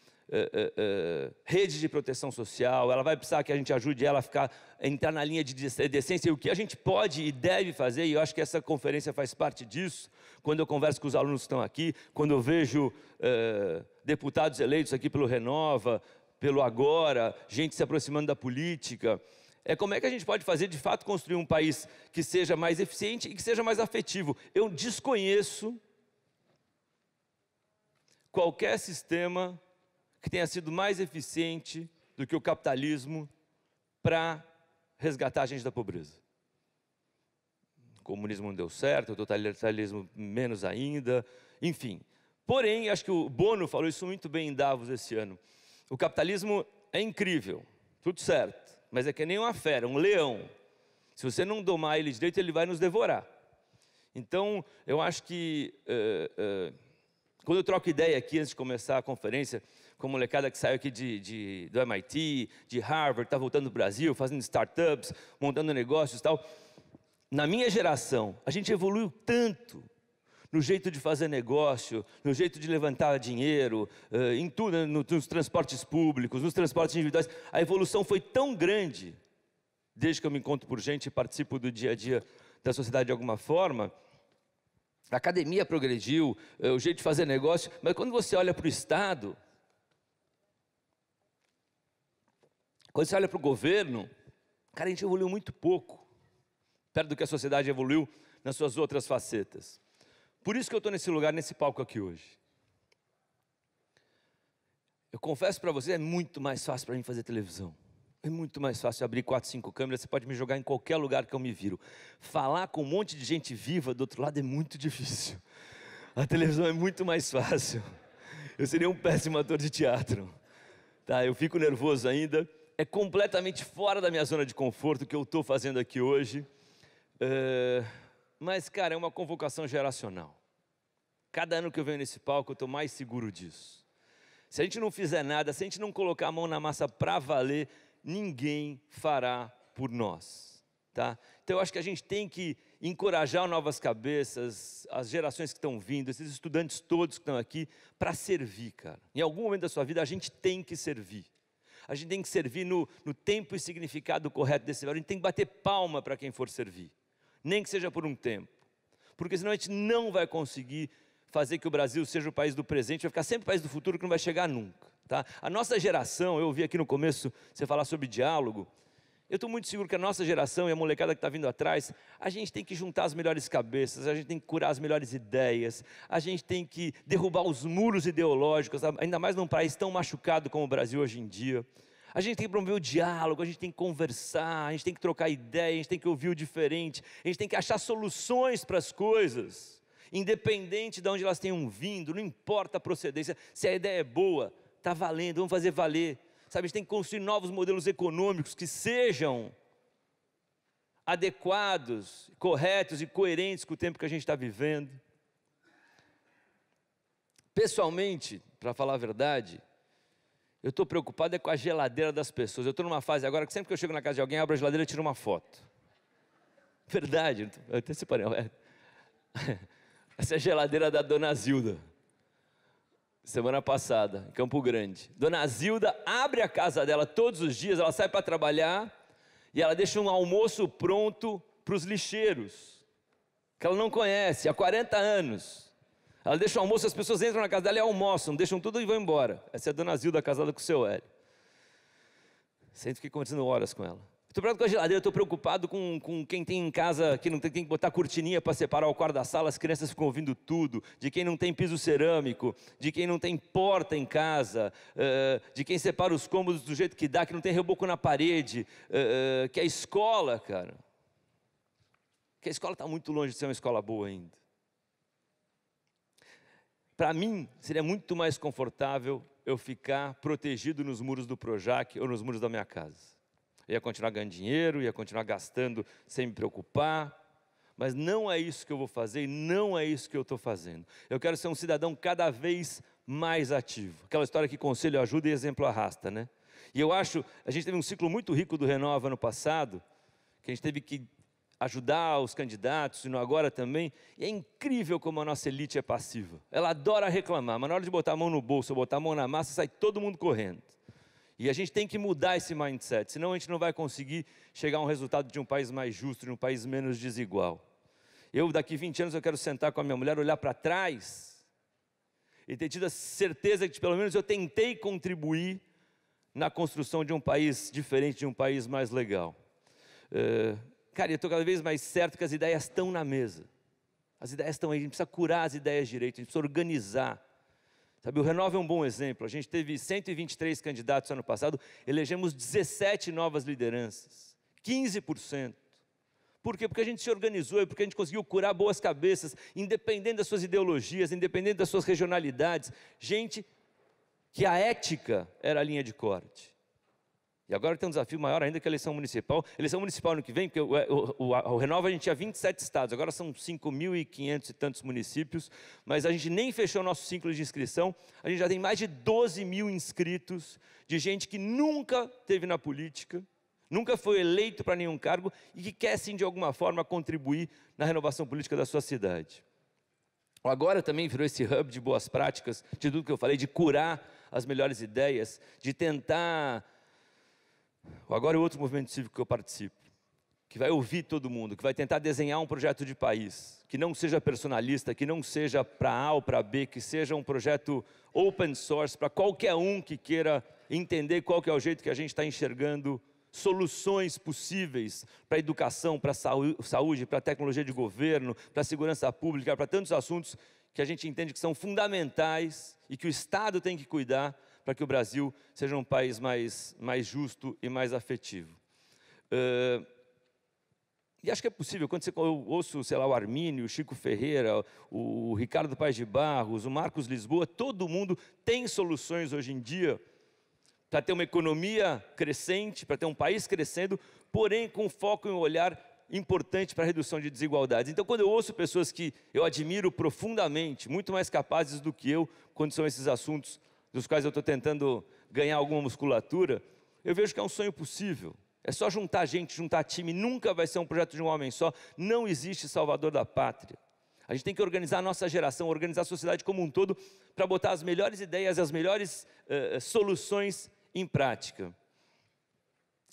rede de proteção social, ela vai precisar que a gente ajude ela a entrar na linha de decência, e o que a gente pode e deve fazer, e eu acho que essa conferência faz parte disso, quando eu converso com os alunos que estão aqui, quando eu vejo deputados eleitos aqui pelo Renova, pelo Agora, gente se aproximando da política, como é que a gente pode fazer, de fato, construir um país que seja mais eficiente e que seja mais afetivo. Eu desconheço qualquer sistema que tenha sido mais eficiente do que o capitalismo para resgatar a gente da pobreza. comunismo não deu certo, o totalitarismo menos ainda, enfim. Porém, acho que o Bono falou isso muito bem em Davos esse ano. O capitalismo é incrível, tudo certo, mas é que nem uma fera, um leão. Se você não domar ele direito, ele vai nos devorar. Então, eu acho que, quando eu troco ideia aqui, antes de começar a conferência, com a molecada que saiu aqui do MIT, de Harvard, está voltando do Brasil, fazendo startups, montando negócios e tal. Na minha geração, a gente evoluiu tanto no jeito de fazer negócio, no jeito de levantar dinheiro, em tudo, nos transportes públicos, nos transportes individuais. A evolução foi tão grande, desde que eu me encontro por gente e participo do dia a dia da sociedade de alguma forma. A academia progrediu, o jeito de fazer negócio, mas quando você olha para o Estado, quando você olha para o governo, cara, a gente evoluiu muito pouco, perto do que a sociedade evoluiu nas suas outras facetas. Por isso que eu estou nesse lugar, nesse palco aqui hoje. Eu confesso para você, é muito mais fácil para mim fazer televisão. É muito mais fácil abrir 4, 5 câmeras, você pode me jogar em qualquer lugar que eu me viro. Falar com um monte de gente viva do outro lado é muito difícil. A televisão é muito mais fácil. Eu seria um péssimo ator de teatro. Tá, eu fico nervoso ainda. É completamente fora da minha zona de conforto o que eu estou fazendo aqui hoje. Mas, cara, é uma convocação geracional. Cada ano que eu venho nesse palco, eu estou mais seguro disso. Se a gente não fizer nada, se a gente não colocar a mão na massa para valer, ninguém fará por nós, tá? Então eu acho que a gente tem que encorajar novas cabeças, as gerações que estão vindo, esses estudantes todos que estão aqui, para servir, cara. Em algum momento da sua vida, a gente tem que servir. A gente tem que servir no tempo e significado correto desse verbo. A gente tem que bater palma para quem for servir, nem que seja por um tempo. Porque senão a gente não vai conseguir fazer que o Brasil seja o país do presente, vai ficar sempre o país do futuro que não vai chegar nunca. Tá? A nossa geração, eu ouvi aqui no começo você falar sobre diálogo, eu estou muito seguro que a nossa geração e a molecada que está vindo atrás, a gente tem que juntar as melhores cabeças, a gente tem que curar as melhores ideias, a gente tem que derrubar os muros ideológicos, ainda mais num país tão machucado como o Brasil hoje em dia. A gente tem que promover o diálogo, a gente tem que conversar, a gente tem que trocar ideia, a gente tem que ouvir o diferente, a gente tem que achar soluções para as coisas, independente de onde elas tenham vindo, não importa a procedência, se a ideia é boa, está valendo, vamos fazer valer. Sabe, a gente tem que construir novos modelos econômicos que sejam adequados, corretos e coerentes com o tempo que a gente está vivendo. Pessoalmente, para falar a verdade, eu estou preocupado com a geladeira das pessoas. Eu estou numa fase agora que sempre que eu chego na casa de alguém, abro a geladeira e tiro uma foto. Verdade, eu até separei. Essa é a geladeira da Dona Zilda. Semana passada, em Campo Grande. Dona Zilda abre a casa dela todos os dias, ela sai para trabalhar e ela deixa um almoço pronto para os lixeiros, que ela não conhece, há 40 anos. Ela deixa o almoço, as pessoas entram na casa dela e almoçam, deixam tudo e vão embora. Essa é a Dona Zilda casada com o seu Hélio. Sempre fiquei conversando horas com ela. Estou preocupado com a geladeira, estou preocupado com quem tem em casa, que não tem que botar cortininha para separar o quarto da sala, as crianças ficam ouvindo tudo, de quem não tem piso cerâmico, de quem não tem porta em casa, de quem separa os cômodos do jeito que dá, que não tem reboco na parede, que a escola, cara, que a escola está muito longe de ser uma escola boa ainda. Para mim, seria muito mais confortável eu ficar protegido nos muros do Projac ou nos muros da minha casa. Eu ia continuar ganhando dinheiro, ia continuar gastando sem me preocupar, mas não é isso que eu vou fazer e não é isso que eu estou fazendo. Eu quero ser um cidadão cada vez mais ativo. Aquela história que conselho ajuda e exemplo arrasta, né? E eu acho, a gente teve um ciclo muito rico do Renova ano passado, que a gente teve que ajudar os candidatos, e no agora também, e é incrível como a nossa elite é passiva. Ela adora reclamar, mas na hora de botar a mão no bolso, ou botar a mão na massa, sai todo mundo correndo. E a gente tem que mudar esse mindset, senão a gente não vai conseguir chegar a um resultado de um país mais justo, de um país menos desigual. Eu, daqui 20 anos, eu quero sentar com a minha mulher, olhar para trás e ter tido a certeza que, pelo menos, eu tentei contribuir na construção de um país diferente, de um país mais legal. Cara, eu estou cada vez mais certo que as ideias estão na mesa. As ideias estão aí, a gente precisa curar as ideias direito, a gente precisa organizar. Sabe, o Renova é um bom exemplo. A gente teve 123 candidatos ano passado, elegemos 17 novas lideranças, 15%. Por quê? Porque a gente se organizou e porque a gente conseguiu curar boas cabeças, independente das suas ideologias, independente das suas regionalidades. Gente que a ética era a linha de corte. E agora tem um desafio maior ainda que a eleição municipal. Eleição municipal ano que vem, porque o Renova a gente tinha 27 estados, agora são 5.500 e tantos municípios, mas a gente nem fechou o nosso ciclo de inscrição, a gente já tem mais de 12 mil inscritos, de gente que nunca esteve na política, nunca foi eleito para nenhum cargo e que quer sim de alguma forma contribuir na renovação política da sua cidade. Agora também virou esse hub de boas práticas, de tudo que eu falei, de curar as melhores ideias, de tentar... Agora é outro movimento cívico que eu participo, que vai ouvir todo mundo, que vai tentar desenhar um projeto de país, que não seja personalista, que não seja para A ou para B, que seja um projeto open source para qualquer um que queira entender qual que é o jeito que a gente está enxergando soluções possíveis para a educação, para a saúde, para a tecnologia de governo, para a segurança pública, para tantos assuntos que a gente entende que são fundamentais e que o Estado tem que cuidar para que o Brasil seja um país mais justo e mais afetivo. E acho que é possível, quando eu ouço, sei lá, o Armínio, o Chico Ferreira, o Ricardo Paes de Barros, o Marcos Lisboa, todo mundo tem soluções hoje em dia para ter uma economia crescente, para ter um país crescendo, porém com foco em um olhar importante para a redução de desigualdades. Então, quando eu ouço pessoas que eu admiro profundamente, muito mais capazes do que eu, quando são esses assuntos dos quais eu estou tentando ganhar alguma musculatura, eu vejo que é um sonho possível. É só juntar gente, juntar time, nunca vai ser um projeto de um homem só, não existe salvador da pátria. A gente tem que organizar a nossa geração, organizar a sociedade como um todo, para botar as melhores ideias, as melhores soluções em prática.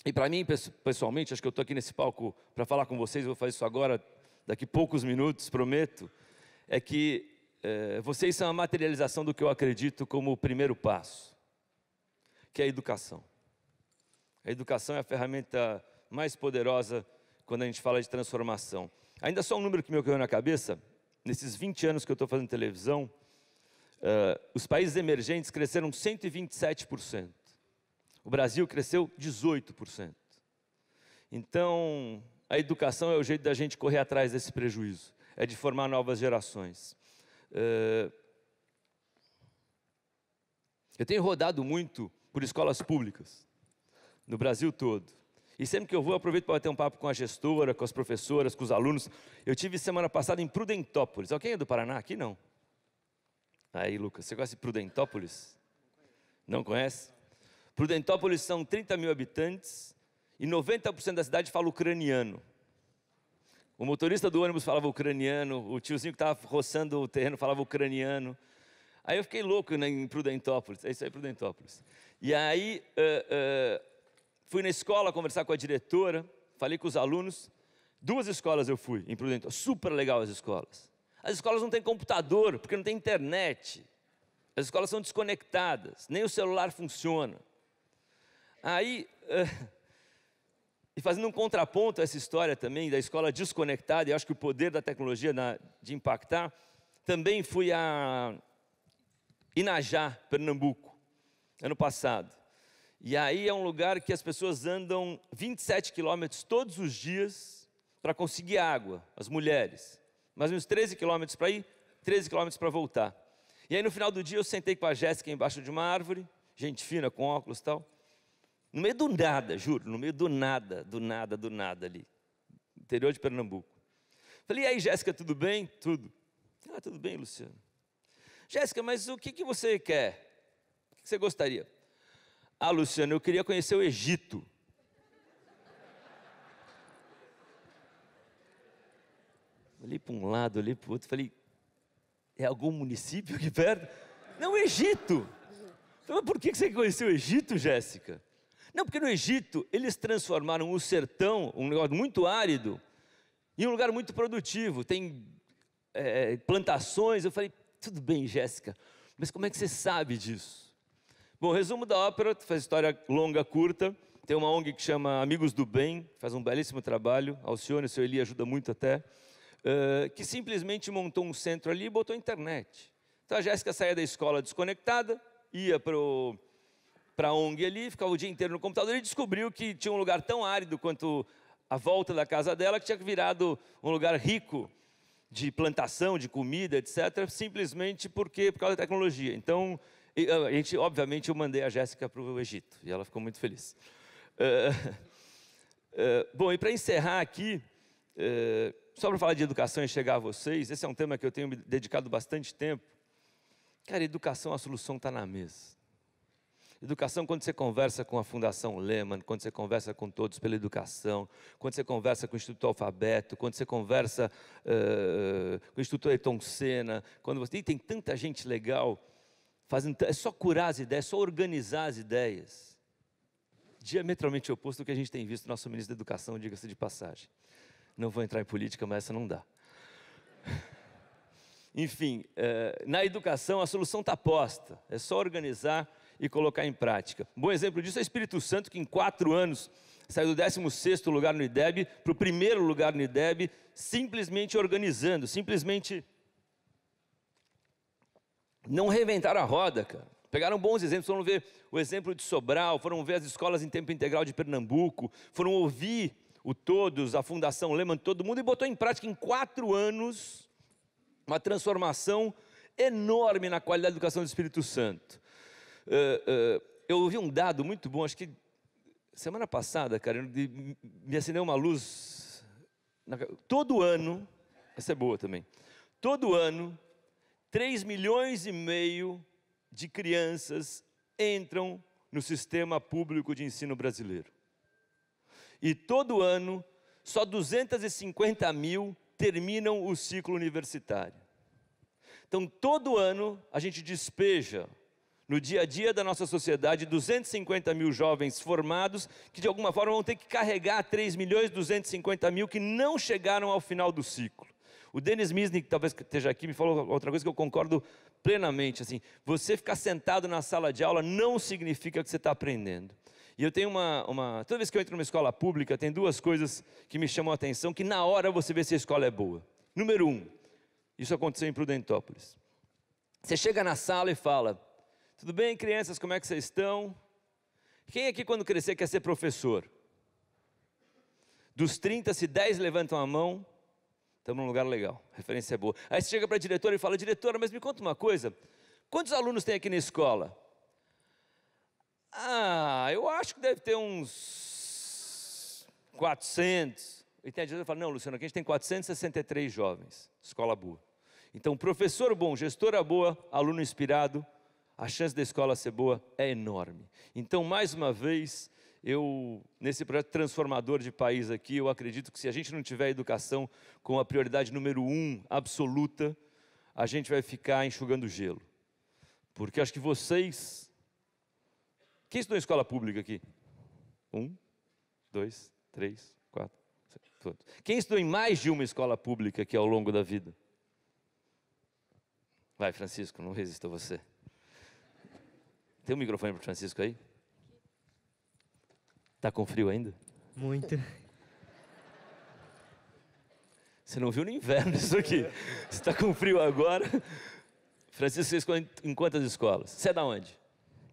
E para mim, pessoalmente, acho que eu estou aqui nesse palco para falar com vocês, eu vou fazer isso agora, daqui poucos minutos, prometo, é que vocês são a materialização do que eu acredito como o primeiro passo, que é a educação. A educação é a ferramenta mais poderosa quando a gente fala de transformação. Ainda só um número que me ocorreu na cabeça, nesses 20 anos que eu estou fazendo televisão, os países emergentes cresceram 127%. O Brasil cresceu 18%. Então, a educação é o jeito da gente correr atrás desse prejuízo, é de formar novas gerações. Eu tenho rodado muito por escolas públicas, no Brasil todo. E sempre que eu vou, eu aproveito para bater um papo com a gestora, com as professoras, com os alunos. Eu tive semana passada em Prudentópolis. Alguém é do Paraná? Aqui não. Aí, Lucas, você conhece Prudentópolis? Não conhece? Prudentópolis são 30 mil habitantes e 90% da cidade fala ucraniano. O motorista do ônibus falava ucraniano, o tiozinho que estava roçando o terreno falava ucraniano. Aí eu fiquei louco em Prudentópolis, é isso aí, Prudentópolis. E aí, fui na escola conversar com a diretora, falei com os alunos. 2 escolas eu fui em Prudentópolis, super legal as escolas. As escolas não têm computador, porque não tem internet. As escolas são desconectadas, nem o celular funciona. Aí, e fazendo um contraponto a essa história também da escola desconectada, e acho que o poder da tecnologia de impactar, também fui a Inajá, Pernambuco, ano passado. E aí é um lugar que as pessoas andam 27 quilômetros todos os dias para conseguir água, as mulheres. Mais uns 13 quilômetros para ir, 13 quilômetros para voltar. E aí no final do dia eu sentei com a Jéssica embaixo de uma árvore, gente fina, com óculos e tal. No meio do nada, juro, no meio do nada ali. Interior de Pernambuco. Falei, e aí Jéssica, tudo bem? Tudo. Ah, tudo bem, Luciano. Jéssica, mas o que você quer? O que você gostaria? Ah, Luciano, eu queria conhecer o Egito. Olhei para um lado, olhei para o outro, falei, é algum município aqui perto? Não, o Egito. Falei, mas por que você conheceu o Egito, Jéssica? Não, porque no Egito eles transformaram o sertão, um negócio muito árido, em um lugar muito produtivo. Tem plantações. Eu falei, tudo bem, Jéssica, mas como é que você sabe disso? Bom, resumo da ópera, faz história longa, curta. Tem uma ONG que chama Amigos do Bem, faz um belíssimo trabalho. Alcione, seu Eli ajuda muito até. Que simplesmente montou um centro ali e botou internet. Então a Jéssica saía da escola desconectada, ia para a ONG ali, ficava o dia inteiro no computador e descobriu que tinha um lugar tão árido quanto à volta da casa dela, que tinha virado um lugar rico de plantação, de comida, etc., simplesmente por causa da tecnologia. Então, obviamente, eu mandei a Jéssica para o Egito, e ela ficou muito feliz. Bom, e para encerrar aqui, só para falar de educação e chegar a vocês, esse é um tema que eu tenho me dedicado bastante tempo. Cara, educação, a solução está na mesa. Educação, quando você conversa com a Fundação Lehman, quando você conversa com Todos pela Educação, quando você conversa com o Instituto Alfabeto, quando você conversa com o Instituto Ayrton Senna, quando você... E tem tanta gente legal, é só curar as ideias, é só organizar as ideias. Diametralmente oposto do que a gente tem visto no nosso ministro da Educação, diga-se de passagem. Não vou entrar em política, mas essa não dá. Enfim, na educação a solução está posta, é só organizar e colocar em prática. Um bom exemplo disso é o Espírito Santo, que em 4 anos saiu do 16º lugar no IDEB para o 1º lugar no IDEB, simplesmente organizando, simplesmente não reinventaram a roda, cara. Pegaram bons exemplos, foram ver o exemplo de Sobral, foram ver as escolas em tempo integral de Pernambuco, foram ouvir o Todos, a Fundação Lehman, todo mundo, e botou em prática em 4 anos uma transformação enorme na qualidade da educação do Espírito Santo. Eu ouvi um dado muito bom, acho que semana passada, cara, me acendeu uma luz. Todo ano, essa é boa também, todo ano, 3,5 milhões de crianças entram no sistema público de ensino brasileiro. E todo ano, só 250 mil terminam o ciclo universitário. Então, todo ano, a gente despeja no dia a dia da nossa sociedade 250 mil jovens formados que de alguma forma vão ter que carregar 3.250.000 que não chegaram ao final do ciclo. O Denis Misnik, que talvez esteja aqui, me falou outra coisa que eu concordo plenamente. Assim, você ficar sentado na sala de aula não significa que você está aprendendo. E eu tenho toda vez que eu entro numa escola pública, tem 2 coisas que me chamam a atenção, que na hora você vê se a escola é boa. Número 1, isso aconteceu em Prudentópolis. Você chega na sala e fala: tudo bem, crianças, como é que vocês estão? Quem aqui quando crescer quer ser professor? Dos 30, se 10 levantam a mão, estamos num lugar legal, a referência é boa. Aí você chega para a diretora e fala: diretora, mas me conta uma coisa, quantos alunos tem aqui na escola? Eu acho que deve ter uns 400. E tem a diretora que fala: não, Luciano, aqui a gente tem 463 jovens, escola boa. Então, professor bom, gestora boa, aluno inspirado, a chance da escola ser boa é enorme. Então, mais uma vez, nesse projeto transformador de país aqui, eu acredito que se a gente não tiver educação como a prioridade número 1 absoluta, a gente vai ficar enxugando gelo. Porque acho que vocês... Quem estudou em escola pública aqui? 1, 2, 3, 4, 5, todos. Quem estudou em mais de uma escola pública aqui ao longo da vida? Vai, Francisco, não resisto a você. Tem um microfone para o Francisco aí? Está com frio ainda? Muito. Você não viu no inverno isso aqui. Você está com frio agora. Francisco, você escolhe em quantas escolas? Você é da onde?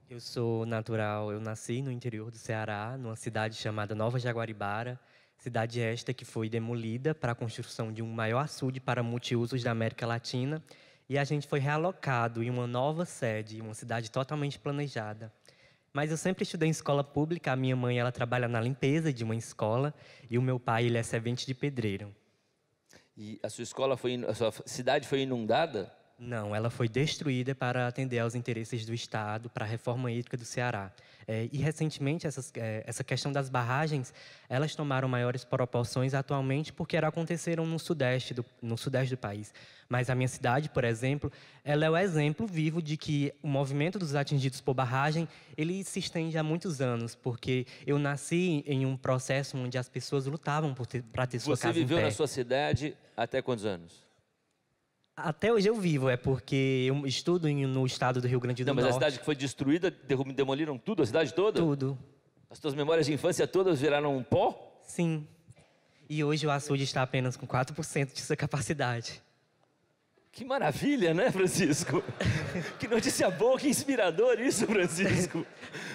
Eu sou natural, eu nasci no interior do Ceará, numa cidade chamada Nova Jaguaribara, cidade esta que foi demolida para a construção de um maior açude para multiusos da América Latina, e a gente foi realocado em uma nova sede, uma cidade totalmente planejada. Mas eu sempre estudei em escola pública, a minha mãe ela trabalha na limpeza de uma escola, e o meu pai ele é servente de pedreiro. E a sua cidade foi inundada? Não, ela foi destruída para atender aos interesses do Estado, para a reforma hídrica do Ceará. E recentemente, essa questão das barragens, elas tomaram maiores proporções atualmente porque elas aconteceram no sudeste do país. Mas a minha cidade, por exemplo, ela é o exemplo vivo de que o movimento dos atingidos por barragem, ele se estende há muitos anos, porque eu nasci em um processo onde as pessoas lutavam para ter sua casa em pé. Você viveu na sua cidade até quantos anos? Até hoje eu vivo, é porque eu estudo no estado do Rio Grande do Norte. Não, mas a cidade que foi destruída, demoliram tudo, a cidade toda? Tudo. As tuas memórias de infância todas viraram um pó? Sim. E hoje o açude está apenas com 4% de sua capacidade. Que maravilha, né, Francisco? Que notícia boa, que inspirador isso, Francisco.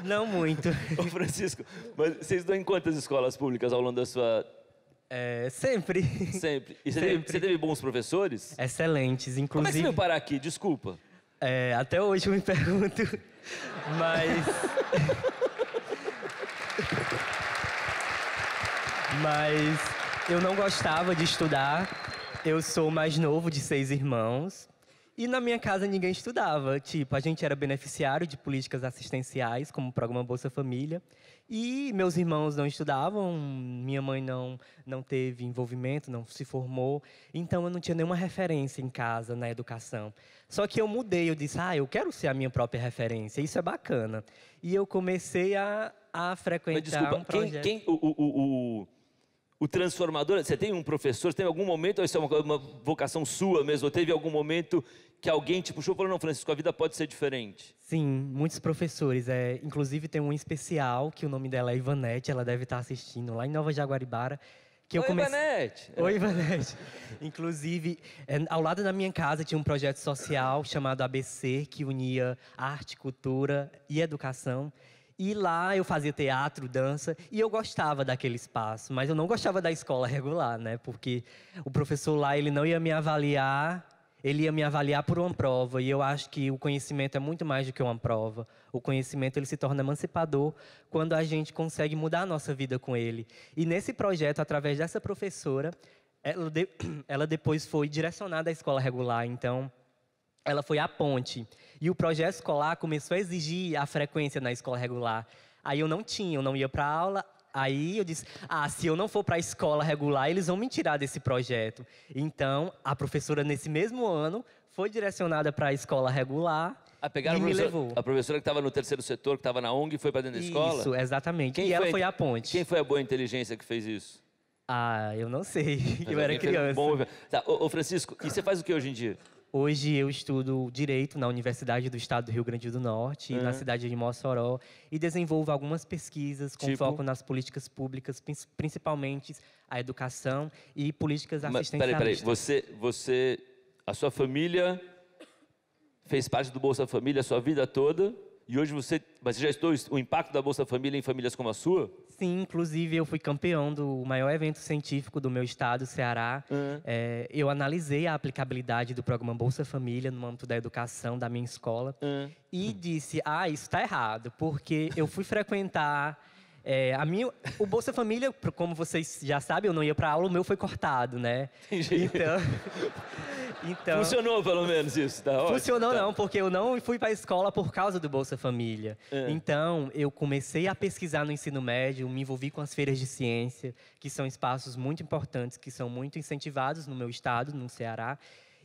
Não muito. Ô, Francisco, mas vocês estão em quantas escolas públicas ao longo da sua Sempre. Sempre. E Sempre. você teve bons professores? Excelentes, Como é que você inclusive. veio parar aqui? Desculpa. Até hoje eu me pergunto, mas... Mas eu não gostava de estudar. Eu sou o mais novo de 6 irmãos. E na minha casa ninguém estudava. Tipo, a gente era beneficiário de políticas assistenciais, como o programa Bolsa Família. E meus irmãos não estudavam, minha mãe não teve envolvimento, não se formou. Então, eu não tinha nenhuma referência em casa na educação. Só que eu mudei, eu disse, eu quero ser a minha própria referência, isso é bacana. E eu comecei a frequentar Mas desculpa, um projeto. O transformador, você tem um professor, você teve algum momento, ou isso é uma vocação sua mesmo, ou teve algum momento que alguém te puxou e falou, não, Francisco, a vida pode ser diferente? Sim, muitos professores. Inclusive, tem um especial, que o nome dela é Ivanete, ela deve estar assistindo, lá em Nova Jaguaribara. Oi, Ivanete! Oi, Ivanete! Inclusive, ao lado da minha casa tinha um projeto social chamado ABC, que unia arte, cultura e educação. E lá eu fazia teatro, dança, e eu gostava daquele espaço, mas eu não gostava da escola regular, né? Porque o professor lá, ele não ia me avaliar, ele ia me avaliar por uma prova, e eu acho que o conhecimento é muito mais do que uma prova. O conhecimento, ele se torna emancipador quando a gente consegue mudar a nossa vida com ele. E nesse projeto, através dessa professora, ela depois foi direcionada à escola regular, então ela foi a ponte. E o projeto escolar começou a exigir a frequência na escola regular. Aí eu não ia para aula. Aí eu disse, se eu não for para a escola regular, eles vão me tirar desse projeto. Então, a professora, nesse mesmo ano, foi direcionada para a escola regular e me levou. A professora que estava no terceiro setor, que estava na ONG, foi para dentro da escola? Isso, exatamente. E ela foi a ponte. Quem foi a boa inteligência que fez isso? Eu não sei. Eu era criança. Tá, ô Francisco, e você faz o que hoje em dia? Hoje eu estudo Direito na Universidade do Estado do Rio Grande do Norte, na cidade de Mossoró, e desenvolvo algumas pesquisas com foco nas políticas públicas, principalmente a educação e políticas assistencialistas. Peraí, a sua família fez parte do Bolsa Família a sua vida toda, e hoje você já estudou o impacto da Bolsa Família em famílias como a sua? Sim, inclusive eu fui campeão do maior evento científico do meu estado, Ceará. Eu analisei a aplicabilidade do programa Bolsa Família no âmbito da educação da minha escola e disse, isso está errado, porque eu fui frequentar... o Bolsa Família, como vocês já sabem, eu não ia para aula, o meu foi cortado, né? Entendi. Então, funcionou pelo menos isso, tá ótimo. Funcionou não, porque eu não fui para a escola por causa do Bolsa Família. Então, eu comecei a pesquisar no ensino médio, me envolvi com as feiras de ciência, que são espaços muito importantes, que são muito incentivados no meu estado, no Ceará.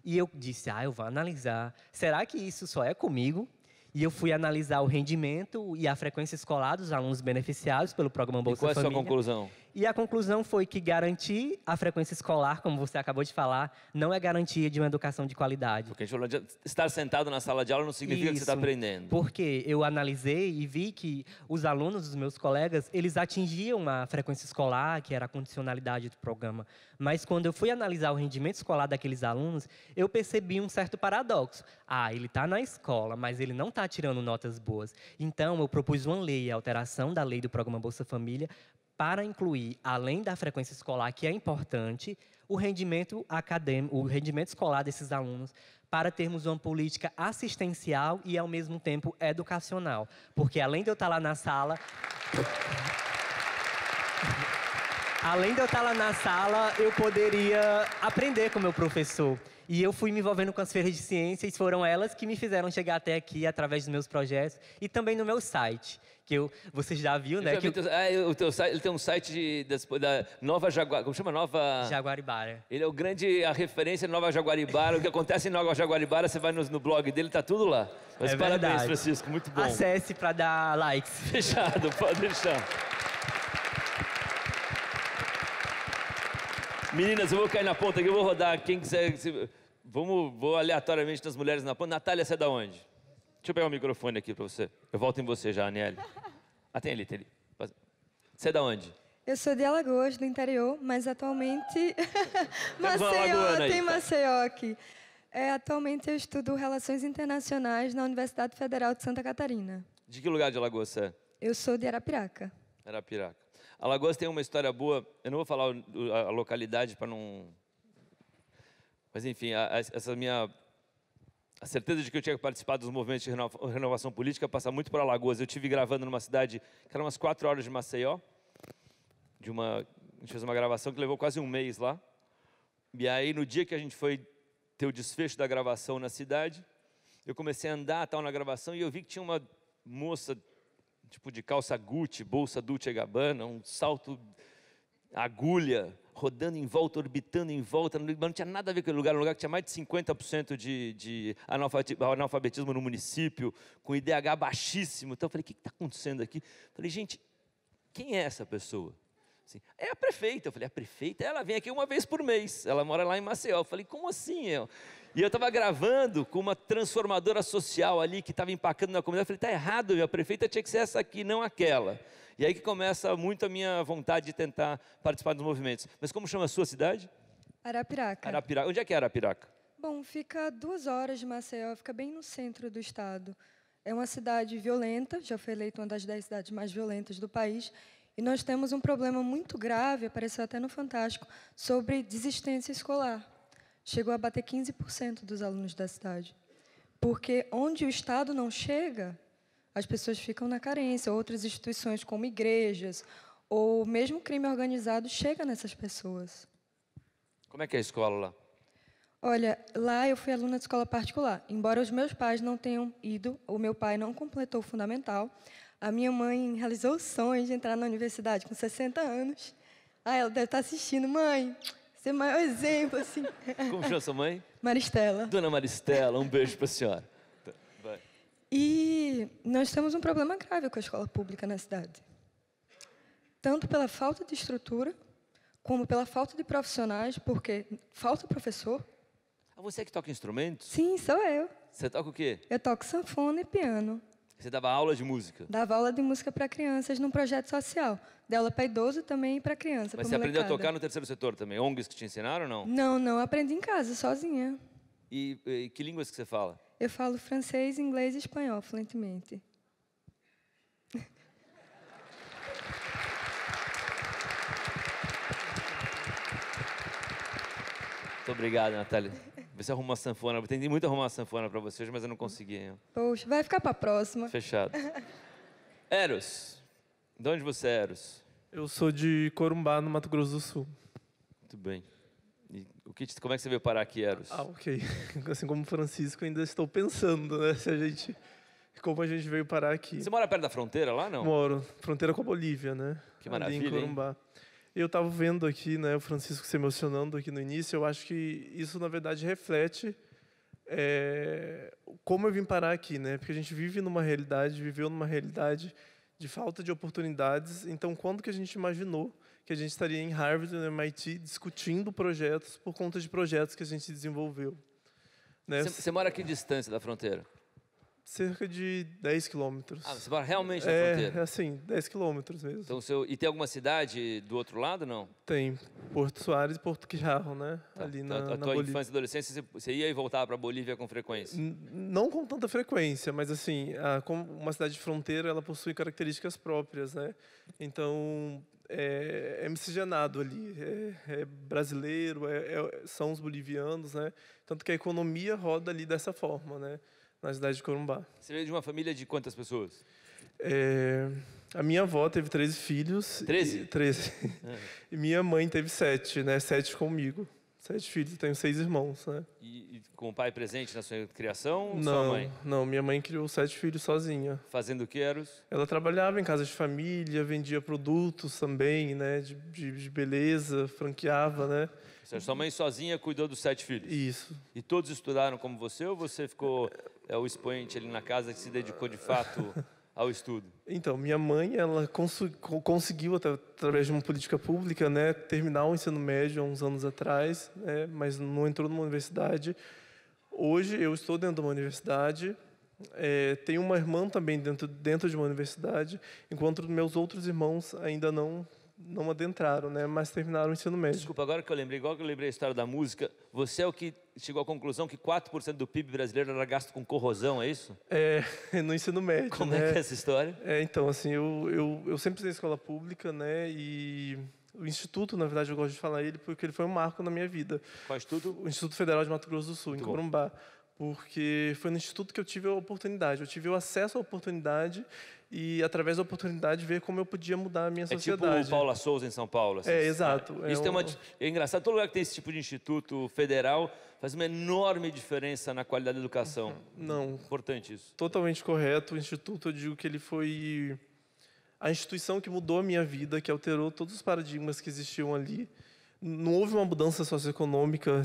E eu disse, eu vou analisar. Será que isso só é comigo? E eu fui analisar o rendimento e a frequência escolar dos alunos beneficiados pelo programa Bolsa Família. E qual é a sua conclusão? E a conclusão foi que garantir a frequência escolar, como você acabou de falar, não é garantia de uma educação de qualidade. Porque a gente falou de estar sentado na sala de aula não significa que você está aprendendo. Porque eu analisei e vi que os alunos, os meus colegas, eles atingiam a frequência escolar, que era a condicionalidade do programa. Mas quando eu fui analisar o rendimento escolar daqueles alunos, eu percebi um certo paradoxo. Ele está na escola, mas ele não está tirando notas boas. Então, eu propus uma lei, a alteração da lei do programa Bolsa Família, para incluir, além da frequência escolar, que é importante, o rendimento acadêmico, o rendimento escolar desses alunos, para termos uma política assistencial e, ao mesmo tempo, educacional. Porque, além de eu estar lá na sala... eu poderia aprender com o meu professor. E eu fui me envolvendo com as feiras de ciências, foram elas que me fizeram chegar até aqui, através dos meus projetos, e também no meu site, que você já viu, né? O teu site, ele tem um site da Nova Jaguaribara, como chama? Nova... Jaguaribara. Ele é a referência Nova Jaguaribara, o que acontece em Nova Jaguaribara, você vai no blog dele, tá tudo lá. Mas parabéns, verdade. Francisco, muito bom. Acesse para dar likes. Fechado, pode deixar. Meninas, eu vou cair na ponta aqui, eu vou rodar. Quem quiser, vou aleatoriamente nas mulheres na ponta. Natália, você é da onde? Deixa eu pegar o microfone aqui para você. Eu volto em você já, Aniele. Tem ali. Você é da onde? Eu sou de Alagoas, do interior, mas atualmente... Tem tá. Maceió aqui. Atualmente eu estudo Relações Internacionais na Universidade Federal de Santa Catarina. De que lugar de Alagoas você é? Eu sou de Arapiraca. Arapiraca. Alagoas tem uma história boa, eu não vou falar a localidade para não... Mas, enfim, essa minha... A certeza de que eu tinha que participar dos movimentos de renovação política passa muito por Alagoas. Eu estive gravando numa cidade que era umas 4 horas de Maceió. A gente fez uma gravação que levou quase um mês lá. E aí, no dia que a gente foi ter o desfecho da gravação na cidade, eu comecei a andar tal na gravação e eu vi que tinha uma moça tipo de calça Gucci, bolsa Dolce & Gabbana, um salto agulha, rodando em volta, orbitando em volta, mas não tinha nada a ver com aquele lugar, um lugar que tinha mais de 50% de analfabetismo no município, com IDH baixíssimo. Então eu falei, o que está acontecendo aqui? Falei, gente, quem é essa pessoa? Assim, é a prefeita. Eu falei, a prefeita? Ela vem aqui uma vez por mês, ela mora lá em Maceió. Eu falei, como assim? E eu estava gravando com uma transformadora social ali, que estava empacando na comunidade. Eu falei, está errado, a prefeita tinha que ser essa aqui, não aquela. E aí que começa muito a minha vontade de tentar participar dos movimentos. Mas como chama a sua cidade? Arapiraca. Arapiraca. Onde é que é Arapiraca? Bom, fica a 2 horas de Maceió, fica bem no centro do estado. É uma cidade violenta, já foi eleita uma das 10 cidades mais violentas do país, e nós temos um problema muito grave, apareceu até no Fantástico, sobre desistência escolar. Chegou a bater 15% dos alunos da cidade. Porque onde o Estado não chega, as pessoas ficam na carência. Outras instituições, como igrejas, ou mesmo crime organizado, chega nessas pessoas. Como é que é a escola lá? Olha, lá eu fui aluna de escola particular. Embora os meus pais não tenham ido, o meu pai não completou o fundamental, a minha mãe realizou o sonho de entrar na universidade com 60 anos. Ah, ela deve estar assistindo. Mãe, você é o maior exemplo, assim. Como chama sua mãe? Maristela. Dona Maristela, um beijo para a senhora. Vai. E nós temos um problema grave com a escola pública na cidade. Tanto pela falta de estrutura, como pela falta de profissionais, porque falta professor. Ah, você é que toca instrumentos? Sim, sou eu. Você toca o quê? Eu toco sanfona e piano. Você dava aula de música? Dava aula de música para crianças num projeto social. Dei aula para idoso também e para criança. Mas você aprendeu a tocar no terceiro setor também? ONGs que te ensinaram ou não? Não, não. Aprendi em casa, sozinha. E que línguas que você fala? Eu falo francês, inglês e espanhol fluentemente. Muito obrigado, Natália. Vê se arruma uma sanfona. Eu tentei muito arrumar uma sanfona para você hoje, mas eu não consegui. Hein? Poxa, vai ficar para a próxima. Fechado. Eros. De onde você é, Eros? Eu sou de Corumbá, no Mato Grosso do Sul. Muito bem. E como é que você veio parar aqui, Eros? Ah, ok. Assim como o Francisco, ainda estou pensando, né? Como a gente veio parar aqui. Você mora perto da fronteira lá, não? Moro, fronteira com a Bolívia, né? Que maravilha, ali em Corumbá. hein? Eu estava vendo aqui, né, o Francisco se emocionando aqui no início. Eu acho que isso, na verdade, reflete como eu vim parar aqui, né? Porque a gente viveu numa realidade de falta de oportunidades. Então, quando que a gente imaginou que a gente estaria em Harvard, no MIT, discutindo projetos por conta de projetos que a gente desenvolveu? Né? Você mora aqui distância da fronteira? Cerca de 10 quilômetros. Ah, você mora realmente na fronteira? Assim, 10 quilômetros mesmo. Então, e tem alguma cidade do outro lado, não? Tem Porto Soares e Porto Quijarro, né? Tá. Ali Então, na a tua Bolívia. infância e adolescência, você ia e voltava para a Bolívia com frequência? Não com tanta frequência, mas assim, como uma cidade de fronteira, ela possui características próprias, né? Então, é miscigenado ali, é brasileiro, são os bolivianos, né? Tanto que a economia roda ali dessa forma, né? Na cidade de Corumbá. Você veio de uma família de quantas pessoas? A minha avó teve 13 filhos. 13? 13. E minha mãe teve 7, né? 7 comigo. 7 filhos, eu tenho 6 irmãos, né? E com o pai presente na sua criação ou sua mãe? Não, minha mãe criou 7 filhos sozinha. Fazendo o que, Eros? Ela trabalhava em casa de família, vendia produtos também, né? De beleza, franqueava, né? Ou seja, sua mãe sozinha cuidou dos 7 filhos? Isso. E todos estudaram como você ou você ficou o expoente ali na casa que se dedicou de fato ao estudo? Então, minha mãe, ela conseguiu, através de uma política pública, né, terminar o ensino médio há uns anos atrás, né, mas não entrou numa universidade. Hoje, eu estou dentro de uma universidade, tenho uma irmã também dentro de uma universidade, enquanto meus outros irmãos ainda não não adentraram, né? Mas terminaram o ensino médio. Desculpa, agora que eu lembrei, igual que eu lembrei a história da música, você é o que chegou à conclusão que 4% do PIB brasileiro era gasto com corrosão, é isso? No ensino médio, Como né? é que é essa história? Então, assim, eu sempre estudei em escola pública, né? E o Instituto, na verdade, eu gosto de falar ele porque ele foi um marco na minha vida. Qual instituto? O Instituto Federal de Mato Grosso do Sul, em Corumbá. Porque foi no Instituto que eu tive a oportunidade, eu tive o acesso à oportunidade e, através da oportunidade, ver como eu podia mudar a minha sociedade. É tipo o Paula Souza em São Paulo. Assim. Exato. Isso é engraçado, todo lugar que tem esse tipo de instituto federal faz uma enorme diferença na qualidade da educação. Não. Importante isso. Totalmente correto. O Instituto, eu digo que ele foi a instituição que mudou a minha vida, que alterou todos os paradigmas que existiam ali. Não houve uma mudança socioeconômica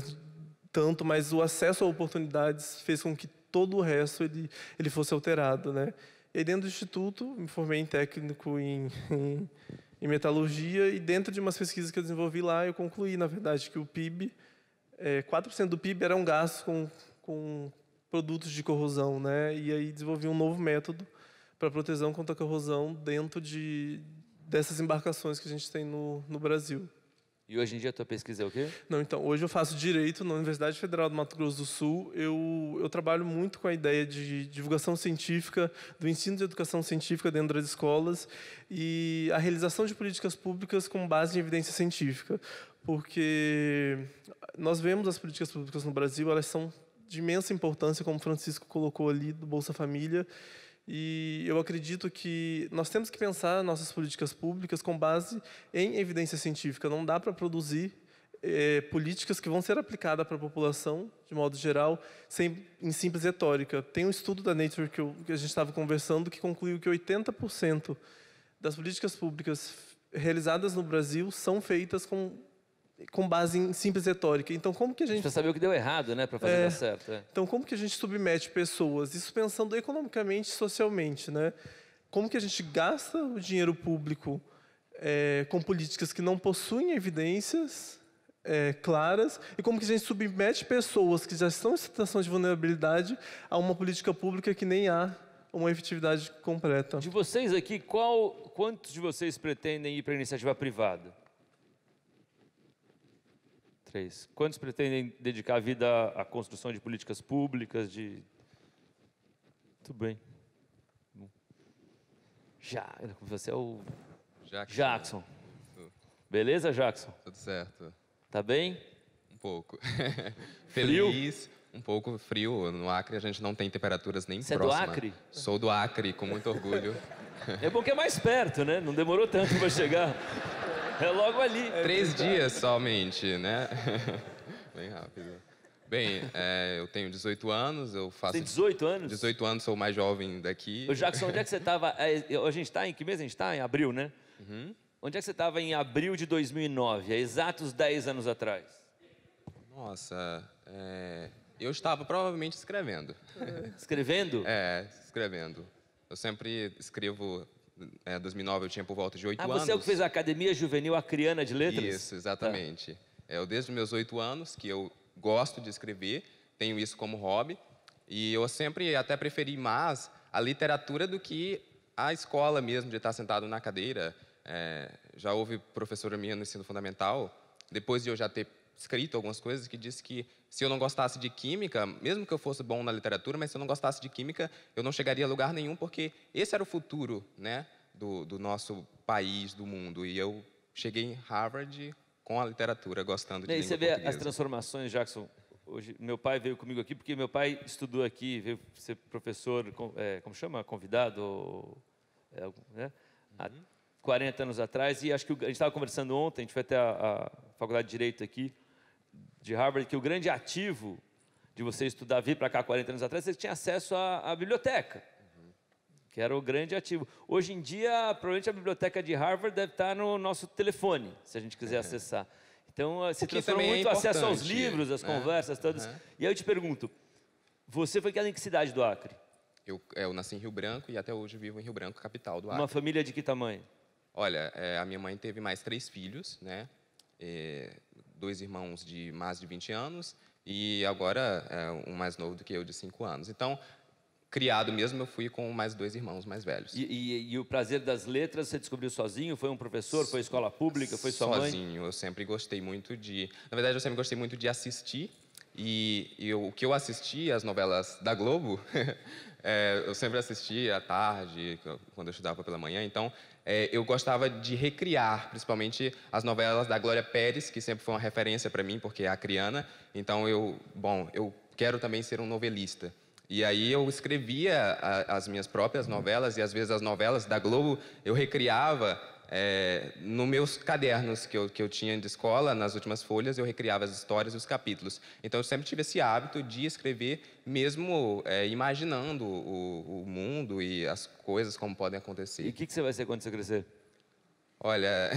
tanto, mas o acesso a oportunidades fez com que todo o resto ele fosse alterado, né? E dentro do instituto, me formei em técnico em metalurgia e dentro de umas pesquisas que eu desenvolvi lá, eu concluí, na verdade, que o PIB, 4% do PIB eram gastos com produtos de corrosão, né? E aí desenvolvi um novo método para proteção contra a corrosão dentro dessas embarcações que a gente tem no Brasil. E hoje em dia a tua pesquisa é o quê? Não, então, hoje eu faço Direito na Universidade Federal do Mato Grosso do Sul. Eu trabalho muito com a ideia de divulgação científica, do ensino de educação científica dentro das escolas e a realização de políticas públicas com base em evidência científica. Porque nós vemos as políticas públicas no Brasil, elas são de imensa importância, como o Francisco colocou ali, do Bolsa Família. E eu acredito que nós temos que pensar nossas políticas públicas com base em evidência científica. Não dá para produzir políticas que vão ser aplicadas para a população, de modo geral, em simples retórica. Tem um estudo da Nature que a gente estava conversando que concluiu que 80% das políticas públicas realizadas no Brasil são feitas com base em simples retórica. Então, como que a gente... Para saber o que deu errado, né? Para fazer dar certo. Então, como que a gente submete pessoas? Isso pensando economicamente e socialmente, né? Como que a gente gasta o dinheiro público com políticas que não possuem evidências claras e como que a gente submete pessoas que já estão em situação de vulnerabilidade a uma política pública que nem há uma efetividade completa. De vocês aqui, quantos de vocês pretendem ir para a iniciativa privada? 3. Quantos pretendem dedicar a vida à construção de políticas públicas? Tudo bem. Você é o Jackson. Beleza, Jackson? Tudo certo. Tá bem? Um pouco. Frio? Feliz, um pouco frio. No Acre a gente não tem temperaturas nem Você próximas. é do Acre? Sou do Acre, com muito orgulho. É bom que é mais perto, né? Não demorou tanto para chegar. É logo ali. 3 dias somente, né? Bem rápido. Bem, eu tenho 18 anos, eu faço... Tem 18 anos? 18 anos, sou o mais jovem daqui. Ô, Jackson, onde é que você estava? A gente está em que mês a gente está? Em abril, né? Uhum. Onde é que você estava em abril de 2009, há exatos 10 anos atrás? Nossa, eu estava provavelmente escrevendo. Escrevendo? Escrevendo. Eu sempre escrevo... Em 2009 eu tinha por volta de 8 anos. Você é o que fez a Academia Juvenil Acreana de Letras? Isso, exatamente. Eu, desde os meus 8 anos, que eu gosto de escrever, tenho isso como hobby, e eu sempre até preferi mais a literatura do que a escola mesmo, de estar sentado na cadeira. Já houve professora minha no ensino fundamental, depois de eu já ter escrito algumas coisas, que disse que se eu não gostasse de química, mesmo que eu fosse bom na literatura, mas se eu não gostasse de química, eu não chegaria a lugar nenhum, porque esse era o futuro, né, do nosso país, do mundo. E eu cheguei em Harvard com a literatura, gostando de língua portuguesa. Você vê as transformações, Jackson. Hoje, meu pai veio comigo aqui, porque meu pai estudou aqui, veio ser professor, como chama? Convidado, né? Há 40 anos atrás. E acho que a gente estava conversando ontem, a gente foi até a Faculdade de Direito aqui, de Harvard, que o grande ativo de você estudar, vir para cá 40 anos atrás, você tinha acesso à biblioteca, que era o grande ativo. Hoje em dia, provavelmente a biblioteca de Harvard deve estar no nosso telefone, se a gente quiser acessar. Então, se transformou muito o acesso aos livros, às conversas, todas. E aí eu te pergunto, você foi criado em que cidade do Acre? Eu nasci em Rio Branco e até hoje vivo em Rio Branco, capital do Acre. Uma família de que tamanho? Olha, a minha mãe teve mais 3 filhos, né? 2 irmãos de mais de 20 anos e agora um mais novo do que eu, de 5 anos. Então, criado mesmo, eu fui com mais 2 irmãos mais velhos. E o prazer das letras você descobriu sozinho? Foi um professor? Foi escola pública? Foi sua mãe? Sozinho. Eu sempre gostei muito de... Na verdade, eu sempre gostei muito de assistir. O que eu assisti, as novelas da Globo, eu sempre assistia à tarde, quando eu estudava pela manhã. Então, eu gostava de recriar, principalmente as novelas da Glória Pérez, que sempre foi uma referência para mim, porque é acriana. Então, eu quero também ser um novelista. E aí eu escrevia as minhas próprias novelas, e às vezes as novelas da Globo eu recriava nos meus cadernos que eu tinha de escola, nas últimas folhas, eu recriava as histórias e os capítulos. Então eu sempre tive esse hábito de escrever, mesmo imaginando o mundo e as coisas como podem acontecer. E o que você vai ser quando você crescer? Olha,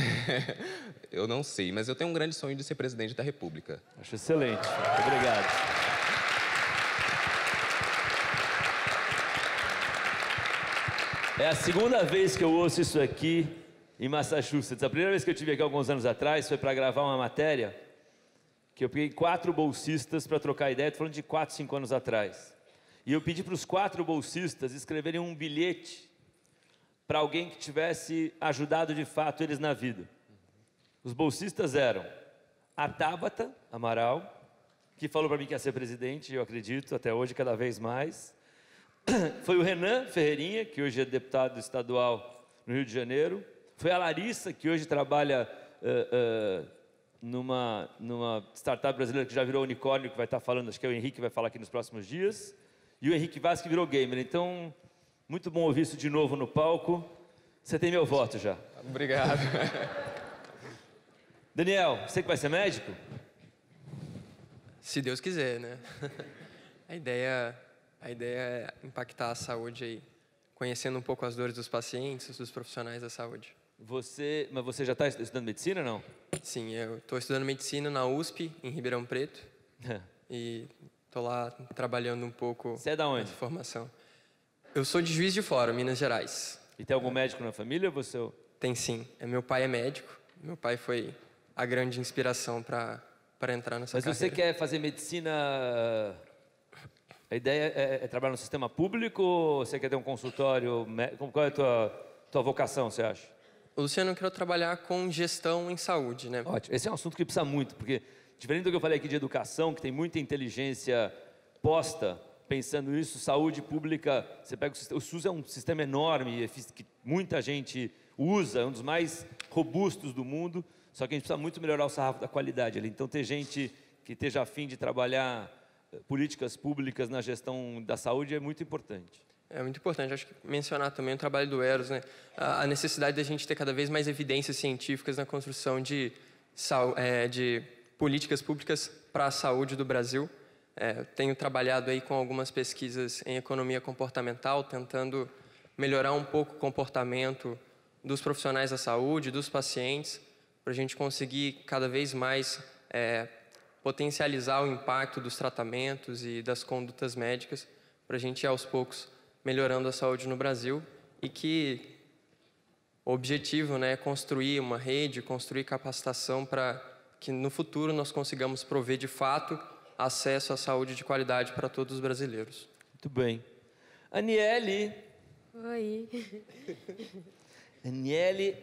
eu não sei, mas eu tenho um grande sonho de ser presidente da República. Acho excelente. Muito obrigado. É a segunda vez que eu ouço isso aqui em Massachusetts. A primeira vez que eu estive aqui alguns anos atrás foi para gravar uma matéria que eu peguei 4 bolsistas para trocar ideia, estou falando de 4, 5 anos atrás. E eu pedi para os 4 bolsistas escreverem um bilhete para alguém que tivesse ajudado de fato eles na vida. Os bolsistas eram a Tabata Amaral, que falou para mim que ia ser presidente, eu acredito, até hoje, cada vez mais. Foi o Renan Ferreirinha, que hoje é deputado estadual no Rio de Janeiro. Foi a Larissa, que hoje trabalha numa startup brasileira que já virou unicórnio, que vai estar falando, acho que é o Henrique que vai falar aqui nos próximos dias. E o Henrique Vaz, que virou gamer. Então, muito bom ouvir isso de novo no palco. Você tem meu voto já. Obrigado. Daniel, você que vai ser médico? Se Deus quiser, né? A ideia é impactar a saúde aí, conhecendo um pouco as dores dos pacientes, dos profissionais da saúde. Mas você já está estudando medicina ou não? Sim, eu estou estudando medicina na USP, em Ribeirão Preto. E estou lá trabalhando um pouco. Você é da onde? Nessa formação. Eu sou de Juiz de Fora, Minas Gerais. E tem algum médico na família ou você? Tem sim. Meu pai é médico. Meu pai foi a grande inspiração para entrar nessa carreira. Mas você quer fazer medicina... A ideia é trabalhar no sistema público ou você quer ter um consultório? Qual é a tua vocação, você acha? Luciano, eu quero trabalhar com gestão em saúde, né? Ótimo. Esse é um assunto que precisa muito, porque diferente do que eu falei aqui de educação, que tem muita inteligência posta, pensando nisso, saúde pública, você pega o SUS é um sistema enorme, que muita gente usa, é um dos mais robustos do mundo, só que a gente precisa muito melhorar o sarrafo da qualidade ali. Então, ter gente que esteja a fim de trabalhar políticas públicas na gestão da saúde é muito importante. É muito importante, acho que mencionar também o trabalho do Eros, né? A necessidade da gente ter cada vez mais evidências científicas na construção de políticas públicas para a saúde do Brasil. Tenho trabalhado aí com algumas pesquisas em economia comportamental, tentando melhorar um pouco o comportamento dos profissionais da saúde, dos pacientes, para a gente conseguir cada vez mais potencializar o impacto dos tratamentos e das condutas médicas, para a gente ir aos poucos melhorando a saúde no Brasil, e que o objetivo, né, é construir uma rede, construir capacitação para que no futuro nós consigamos prover de fato acesso à saúde de qualidade para todos os brasileiros. Muito bem. Aniele. Oi. Aniele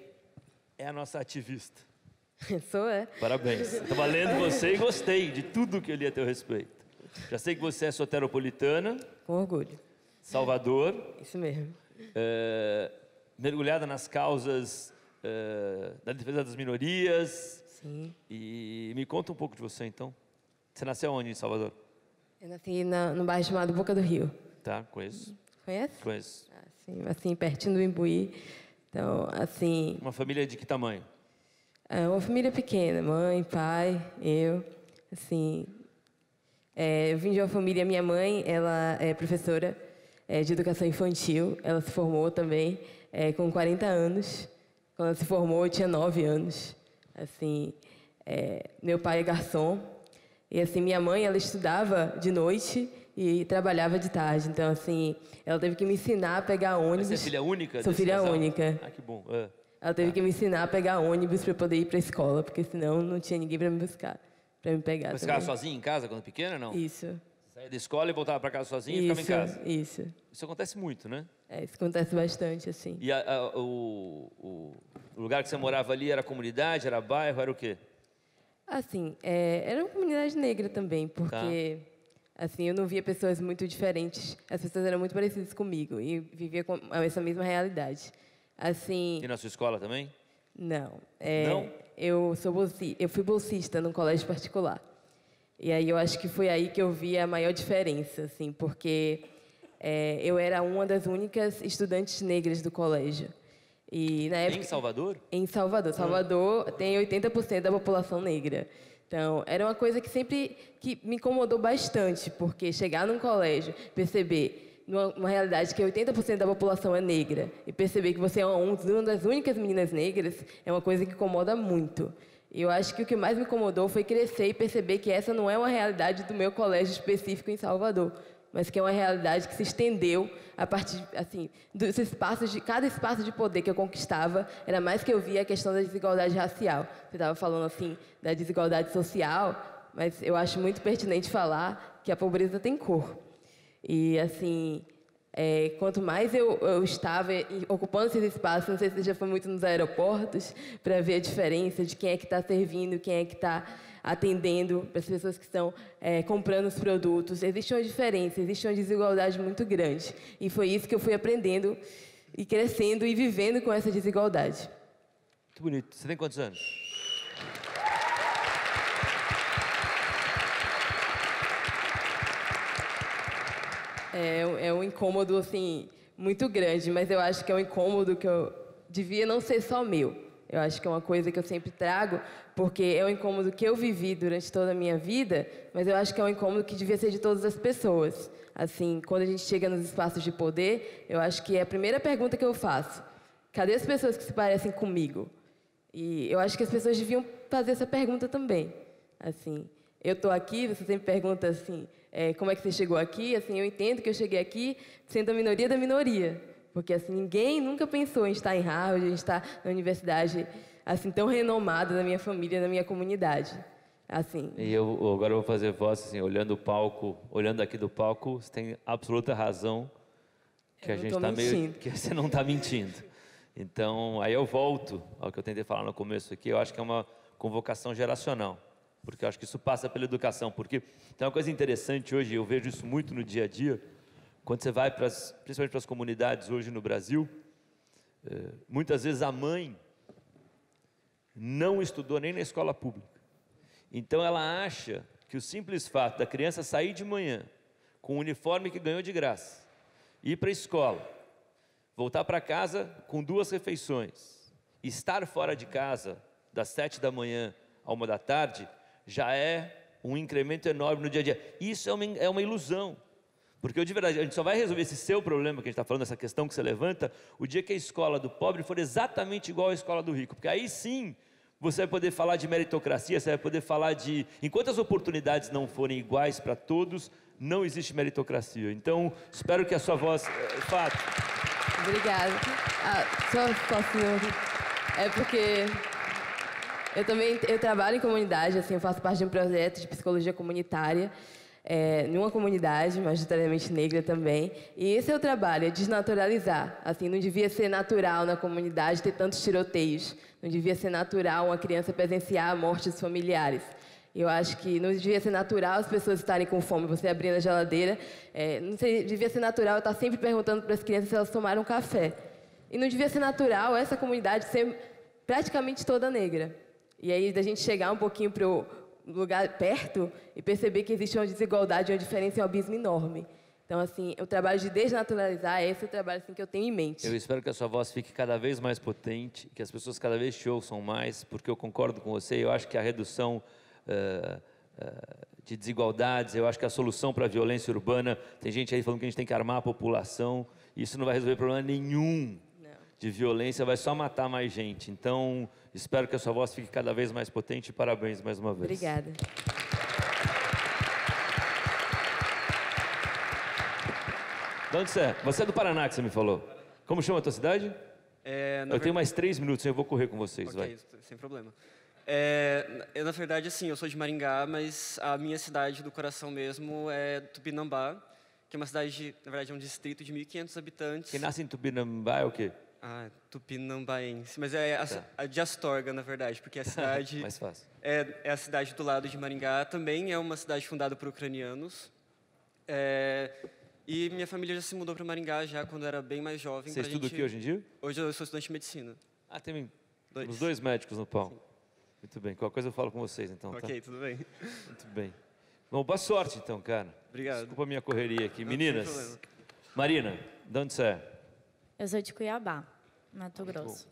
é a nossa ativista. Sou, é? Parabéns. Estava lendo você e gostei de tudo que eu li a teu respeito. Já sei que você é soteropolitana. Com orgulho. Salvador. Isso mesmo. Mergulhada nas causas da defesa das minorias. Sim. E me conta um pouco de você, então. Você nasceu onde, em Salvador? Eu nasci no bairro chamado Boca do Rio. Tá, conheço. Conhece? Conheço. Assim, pertinho do Imbuí. Então, assim... Uma família de que tamanho? É uma família pequena, mãe, pai, eu, assim... eu vim de uma família, minha mãe, ela é professora de educação infantil, ela se formou também com 40 anos. Quando ela se formou, eu tinha 9 anos. Assim, meu pai é garçom, e assim, minha mãe, ela estudava de noite e trabalhava de tarde. Então, assim, ela teve que me ensinar a pegar ônibus. Você é filha única? Sou filha única. Ah, que bom. Ela teve que me ensinar a pegar ônibus para poder ir para a escola, porque senão não tinha ninguém para me buscar, para me pegar. Mas você ficava sozinha em casa quando pequena, não? Isso. Você Saía da escola e voltava para casa sozinho e ficava em casa. Isso acontece muito, né? Isso acontece bastante, assim. E o lugar que você morava ali era comunidade, era bairro, era o quê? Assim, era uma comunidade negra também, porque assim, eu não via pessoas muito diferentes. As pessoas eram muito parecidas comigo e vivia com essa mesma realidade. Assim. E na sua escola também? Não. Não? Eu fui bolsista num colégio particular. E aí eu acho que foi aí que eu vi a maior diferença, assim, porque eu era uma das únicas estudantes negras do colégio. E na época, em Salvador? Em Salvador. Salvador tem 80% da população negra. Então, era uma coisa que sempre me incomodou bastante, porque chegar num colégio, perceber numa realidade que 80% da população é negra, e perceber que você é uma das únicas meninas negras, é uma coisa que incomoda muito. E eu acho que o que mais me incomodou foi crescer e perceber que essa não é uma realidade do meu colégio específico em Salvador, mas que é uma realidade que se estendeu a partir, assim, dos espaços cada espaço de poder que eu conquistava, era mais que eu via a questão da desigualdade racial. Você estava falando, assim, da desigualdade social, mas eu acho muito pertinente falar que a pobreza tem cor. E, assim, quanto mais eu estava ocupando esses espaços, não sei se você já foi muito nos aeroportos, para ver a diferença de quem é que está servindo, quem é que está atendendo para as pessoas que estão comprando os produtos. Existe uma diferença, existe uma desigualdade muito grande. E foi isso que eu fui aprendendo e crescendo e vivendo com essa desigualdade. Muito bonito. Você tem quantos anos? É um incômodo, assim, muito grande, mas eu acho que é um incômodo que eu devia não ser só meu. Eu acho que é uma coisa que eu sempre trago, porque é um incômodo que eu vivi durante toda a minha vida, mas eu acho que é um incômodo que devia ser de todas as pessoas. Assim, quando a gente chega nos espaços de poder, eu acho que é a primeira pergunta que eu faço: cadê as pessoas que se parecem comigo? E eu acho que as pessoas deviam fazer essa pergunta também. Assim, eu estou aqui, você sempre pergunta assim, como é que você chegou aqui? Assim, eu entendo que eu cheguei aqui sendo a minoria da minoria. Porque assim, ninguém nunca pensou em estar em Harvard, em estar na universidade assim, tão renomada da minha família, da minha comunidade. Assim. E agora eu vou fazer voz, assim, olhando o palco, olhando aqui do palco, você tem absoluta razão que a gente está meio... que você não está mentindo. Então, aí eu volto ao que eu tentei falar no começo aqui, eu acho que é uma convocação geracional, porque eu acho que isso passa pela educação, porque tem uma coisa interessante hoje, eu vejo isso muito no dia a dia, quando você vai, principalmente para as comunidades hoje no Brasil, muitas vezes a mãe não estudou nem na escola pública. Então ela acha que o simples fato da criança sair de manhã com o uniforme que ganhou de graça, ir para a escola, voltar para casa com 2 refeições, estar fora de casa das 7 da manhã à 1 da tarde, já é um incremento enorme no dia a dia. Isso é uma ilusão. Porque, de verdade, a gente só vai resolver esse seu problema que a gente está falando, essa questão que você levanta, o dia que a escola do pobre for exatamente igual à escola do rico. Porque aí sim, você vai poder falar de meritocracia, você vai poder falar de... Enquanto as oportunidades não forem iguais para todos, não existe meritocracia. Então, espero que a sua voz... Fato. Obrigada. Só é porque... Eu trabalho em comunidade, assim, eu faço parte de um projeto de psicologia comunitária, numa comunidade, majoritariamente negra também, e esse é o trabalho, é desnaturalizar. Assim, não devia ser natural na comunidade ter tantos tiroteios, não devia ser natural uma criança presenciar a morte dos familiares. Eu acho que não devia ser natural as pessoas estarem com fome, você abrindo a geladeira, devia ser natural eu estar sempre perguntando para as crianças se elas tomaram café. E não devia ser natural essa comunidade ser praticamente toda negra. E aí, da gente chegar um pouquinho para o lugar perto e perceber que existe uma desigualdade, uma diferença e um abismo enorme. Então, assim, o trabalho de desnaturalizar, esse é o trabalho assim, que eu tenho em mente. Eu espero que a sua voz fique cada vez mais potente, que as pessoas cada vez te ouçam mais, porque eu concordo com você, eu acho que a redução de desigualdades, eu acho que a solução para a violência urbana, tem gente aí falando que a gente tem que armar a população, e isso não vai resolver problema nenhum de violência, vai só matar mais gente. Então, espero que a sua voz fique cada vez mais potente e parabéns mais uma vez. Obrigada. De onde você é? Você é do Paraná, que você me falou. Como chama a tua cidade? Eu tenho mais 3 minutos, eu vou correr com vocês. Ok, vai. sem problema. Na verdade, assim, eu sou de Maringá, mas a minha cidade do coração mesmo é Tupinambá, que é uma cidade, na verdade, é um distrito de 1.500 habitantes. Quem nasce em Tupinambá é o quê? Tupinambaense. Mas é a de Astorga, na verdade, porque a cidade... Mais fácil. É a cidade do lado de Maringá. Também é uma cidade fundada por ucranianos. E minha família já se mudou para Maringá já quando era bem mais jovem. Você estuda aqui hoje em dia? Hoje eu sou estudante de medicina. Tem os 2 médicos no pau. Sim. Muito bem. Qualquer coisa eu falo com vocês, então. Ok, tudo bem. Muito bem. Bom, boa sorte, então, cara. Obrigado. Desculpa a minha correria aqui. Meninas. Marina, de onde você é? Eu sou de Cuiabá, Mato Grosso.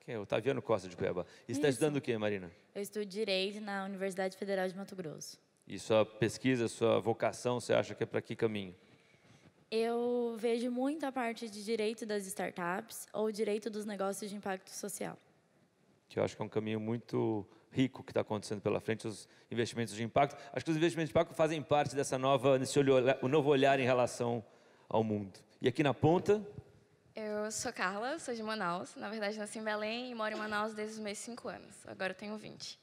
Quem é? Otaviano Costa, de Cuiabá. E você está estudando o quê, Marina? Eu estudo Direito na Universidade Federal de Mato Grosso. E sua pesquisa, sua vocação, você acha que é para que caminho? Eu vejo muito a parte de direito das startups ou direito dos negócios de impacto social. Que eu acho que é um caminho muito rico que está acontecendo pela frente, os investimentos de impacto. Acho que os investimentos de impacto fazem parte desse novo olhar em relação ao mundo. E aqui na ponta... Eu sou Carla, sou de Manaus. Na verdade, nasci em Belém e moro em Manaus desde os meus 5 anos. Agora eu tenho 20.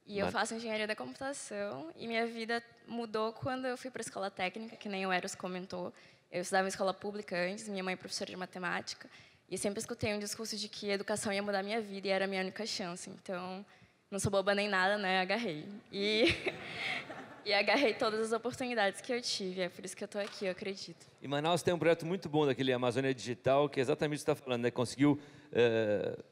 E eu faço engenharia da computação e minha vida mudou quando eu fui para a escola técnica, que nem o Eros comentou. Eu estudava em escola pública antes, minha mãe é professora de matemática, e sempre escutei um discurso de que a educação ia mudar minha vida e era a minha única chance. Então, não sou boba nem nada, né? Agarrei. E agarrei todas as oportunidades que eu tive. É por isso que eu estou aqui, eu acredito. E Manaus tem um projeto muito bom daquele Amazônia Digital, que é exatamente o que você está falando, né? Conseguiu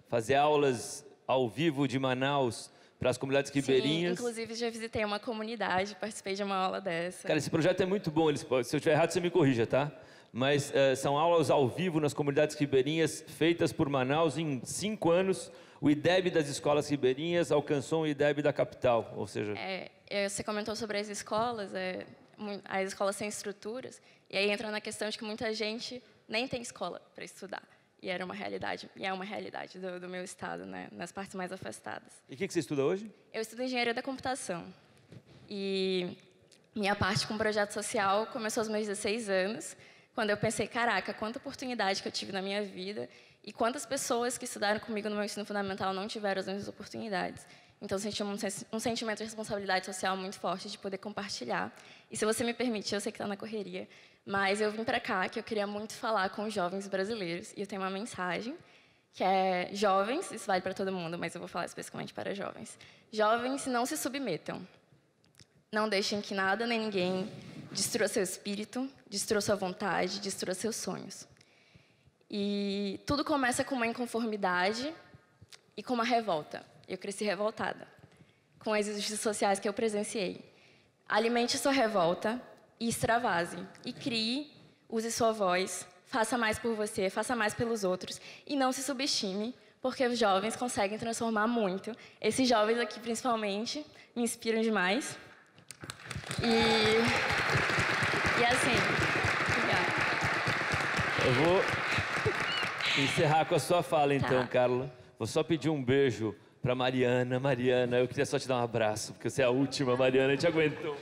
fazer aulas ao vivo de Manaus para as comunidades ribeirinhas. Sim, inclusive já visitei uma comunidade, participei de uma aula dessa. Cara, esse projeto é muito bom. Se eu estiver errado, você me corrija, tá? Mas são aulas ao vivo nas comunidades ribeirinhas, feitas por Manaus em 5 anos. O IDEB das escolas ribeirinhas alcançou o IDEB da capital, ou seja... Você comentou sobre as escolas têm estruturas, e aí entra na questão de que muita gente nem tem escola para estudar. E era uma realidade, e é uma realidade do meu estado, né, nas partes mais afastadas. E o que você estuda hoje? Eu estudo engenharia da computação. E minha parte com projeto social começou aos meus 16 anos, quando eu pensei, caraca, quanta oportunidade que eu tive na minha vida e quantas pessoas que estudaram comigo no meu ensino fundamental não tiveram as mesmas oportunidades. Então, eu senti um sentimento de responsabilidade social muito forte de poder compartilhar. E se você me permitir, eu sei que está na correria, mas eu vim para cá que eu queria muito falar com os jovens brasileiros. E eu tenho uma mensagem que é: jovens, isso vale para todo mundo, mas eu vou falar especificamente para jovens. Jovens, não se submetam. Não deixem que nada nem ninguém destrua seu espírito, destrua sua vontade, destrua seus sonhos. E tudo começa com uma inconformidade e com uma revolta. Eu cresci revoltada com as injustiças sociais que eu presenciei. Alimente sua revolta e extravase. E crie, use sua voz, faça mais por você, faça mais pelos outros. E não se subestime, porque os jovens conseguem transformar muito. Esses jovens aqui, principalmente, me inspiram demais. E assim, obrigada. Eu vou encerrar com a sua fala, então, Carla. Vou só pedir um beijo para Mariana. Mariana, eu queria só te dar um abraço, porque você é a última, Mariana, a gente aguentou.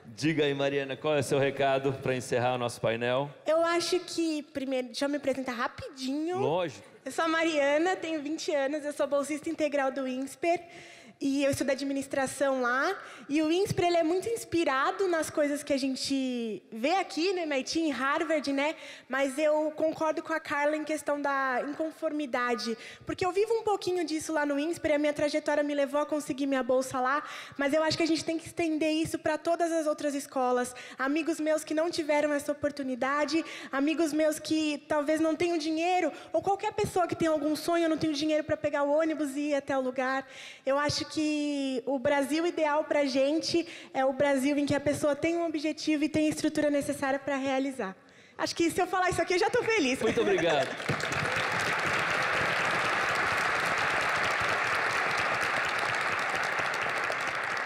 Diga aí, Mariana, qual é o seu recado para encerrar o nosso painel? Eu acho que, primeiro, deixa eu me apresentar rapidinho. Lógico. Eu sou a Mariana, tenho 20 anos, eu sou bolsista integral do INSPER. E eu estudo administração lá. E o INSPER, ele é muito inspirado nas coisas que a gente vê aqui no MIT, em Harvard, né? Mas eu concordo com a Carla em questão da inconformidade. Porque eu vivo um pouquinho disso lá no INSPER, a minha trajetória me levou a conseguir minha bolsa lá. Mas eu acho que a gente tem que estender isso para todas as outras escolas. Amigos meus que não tiveram essa oportunidade, amigos meus que talvez não tenham dinheiro, ou qualquer pessoa que tem algum sonho, não tem dinheiro para pegar o ônibus e ir até o lugar. Eu acho que o Brasil ideal para a gente é o Brasil em que a pessoa tem um objetivo e tem a estrutura necessária para realizar. Acho que se eu falar isso aqui, eu já estou feliz. Muito obrigado.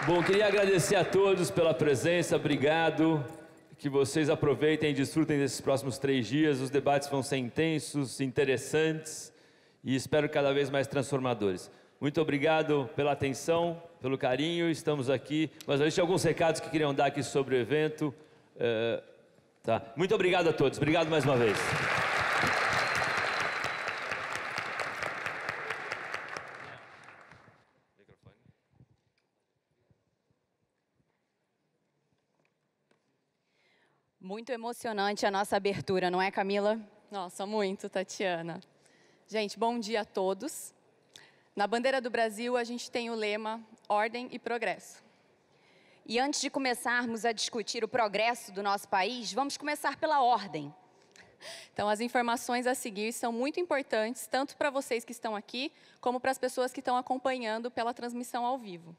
Bom, queria agradecer a todos pela presença, obrigado. Que vocês aproveitem e desfrutem desses próximos 3 dias. Os debates vão ser intensos, interessantes e espero cada vez mais transformadores. Muito obrigado pela atenção, pelo carinho, estamos aqui. Mas existem alguns recados que queriam dar aqui sobre o evento. Muito obrigado a todos, obrigado mais uma vez. Muito emocionante a nossa abertura, não é, Camila? Nossa, muito, Tatiana. Gente, bom dia a todos. Na bandeira do Brasil, a gente tem o lema Ordem e Progresso. E antes de começarmos a discutir o progresso do nosso país, vamos começar pela ordem. Então, as informações a seguir são muito importantes, tanto para vocês que estão aqui, como para as pessoas que estão acompanhando pela transmissão ao vivo.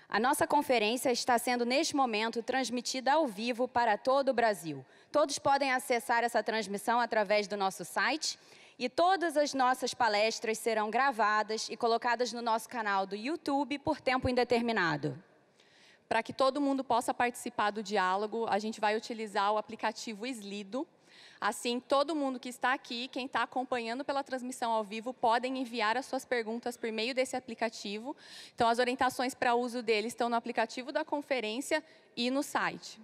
A nossa conferência está sendo, neste momento, transmitida ao vivo para todo o Brasil. Todos podem acessar essa transmissão através do nosso site e todas as nossas palestras serão gravadas e colocadas no nosso canal do YouTube por tempo indeterminado. Para que todo mundo possa participar do diálogo, a gente vai utilizar o aplicativo Slido. Assim, todo mundo que está aqui, quem está acompanhando pela transmissão ao vivo, podem enviar as suas perguntas por meio desse aplicativo. Então, as orientações para uso dele estão no aplicativo da conferência e no site.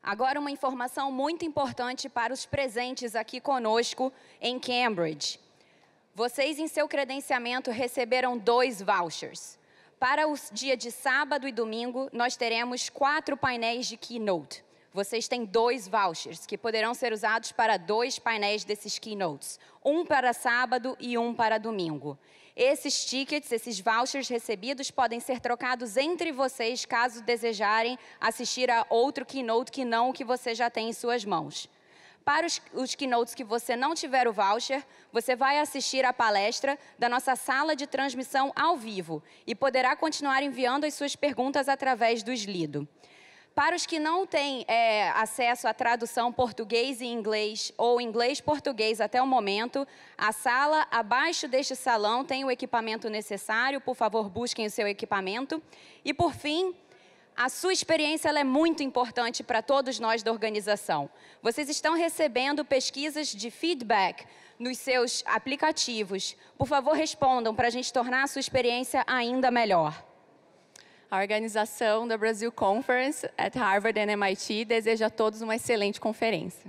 Agora, uma informação muito importante para os presentes aqui conosco em Cambridge. Vocês, em seu credenciamento, receberam 2 vouchers. Para os dias de sábado e domingo, nós teremos 4 painéis de Keynote. Vocês têm 2 vouchers, que poderão ser usados para 2 painéis desses keynotes. Um para sábado e um para domingo. Esses tickets, esses vouchers recebidos, podem ser trocados entre vocês, caso desejarem assistir a outro keynote que não o que você já tem em suas mãos. Para os keynotes que você não tiver o voucher, você vai assistir a palestra da nossa sala de transmissão ao vivo e poderá continuar enviando as suas perguntas através do Slido. Para os que não têm acesso à tradução português e inglês ou inglês-português até o momento, a sala abaixo deste salão tem o equipamento necessário. Por favor, busquem o seu equipamento. E, por fim, a sua experiência ela é muito importante para todos nós da organização. Vocês estão recebendo pesquisas de feedback nos seus aplicativos. Por favor, respondam para a gente tornar a sua experiência ainda melhor. A organização da Brasil Conference at Harvard and MIT deseja a todos uma excelente conferência.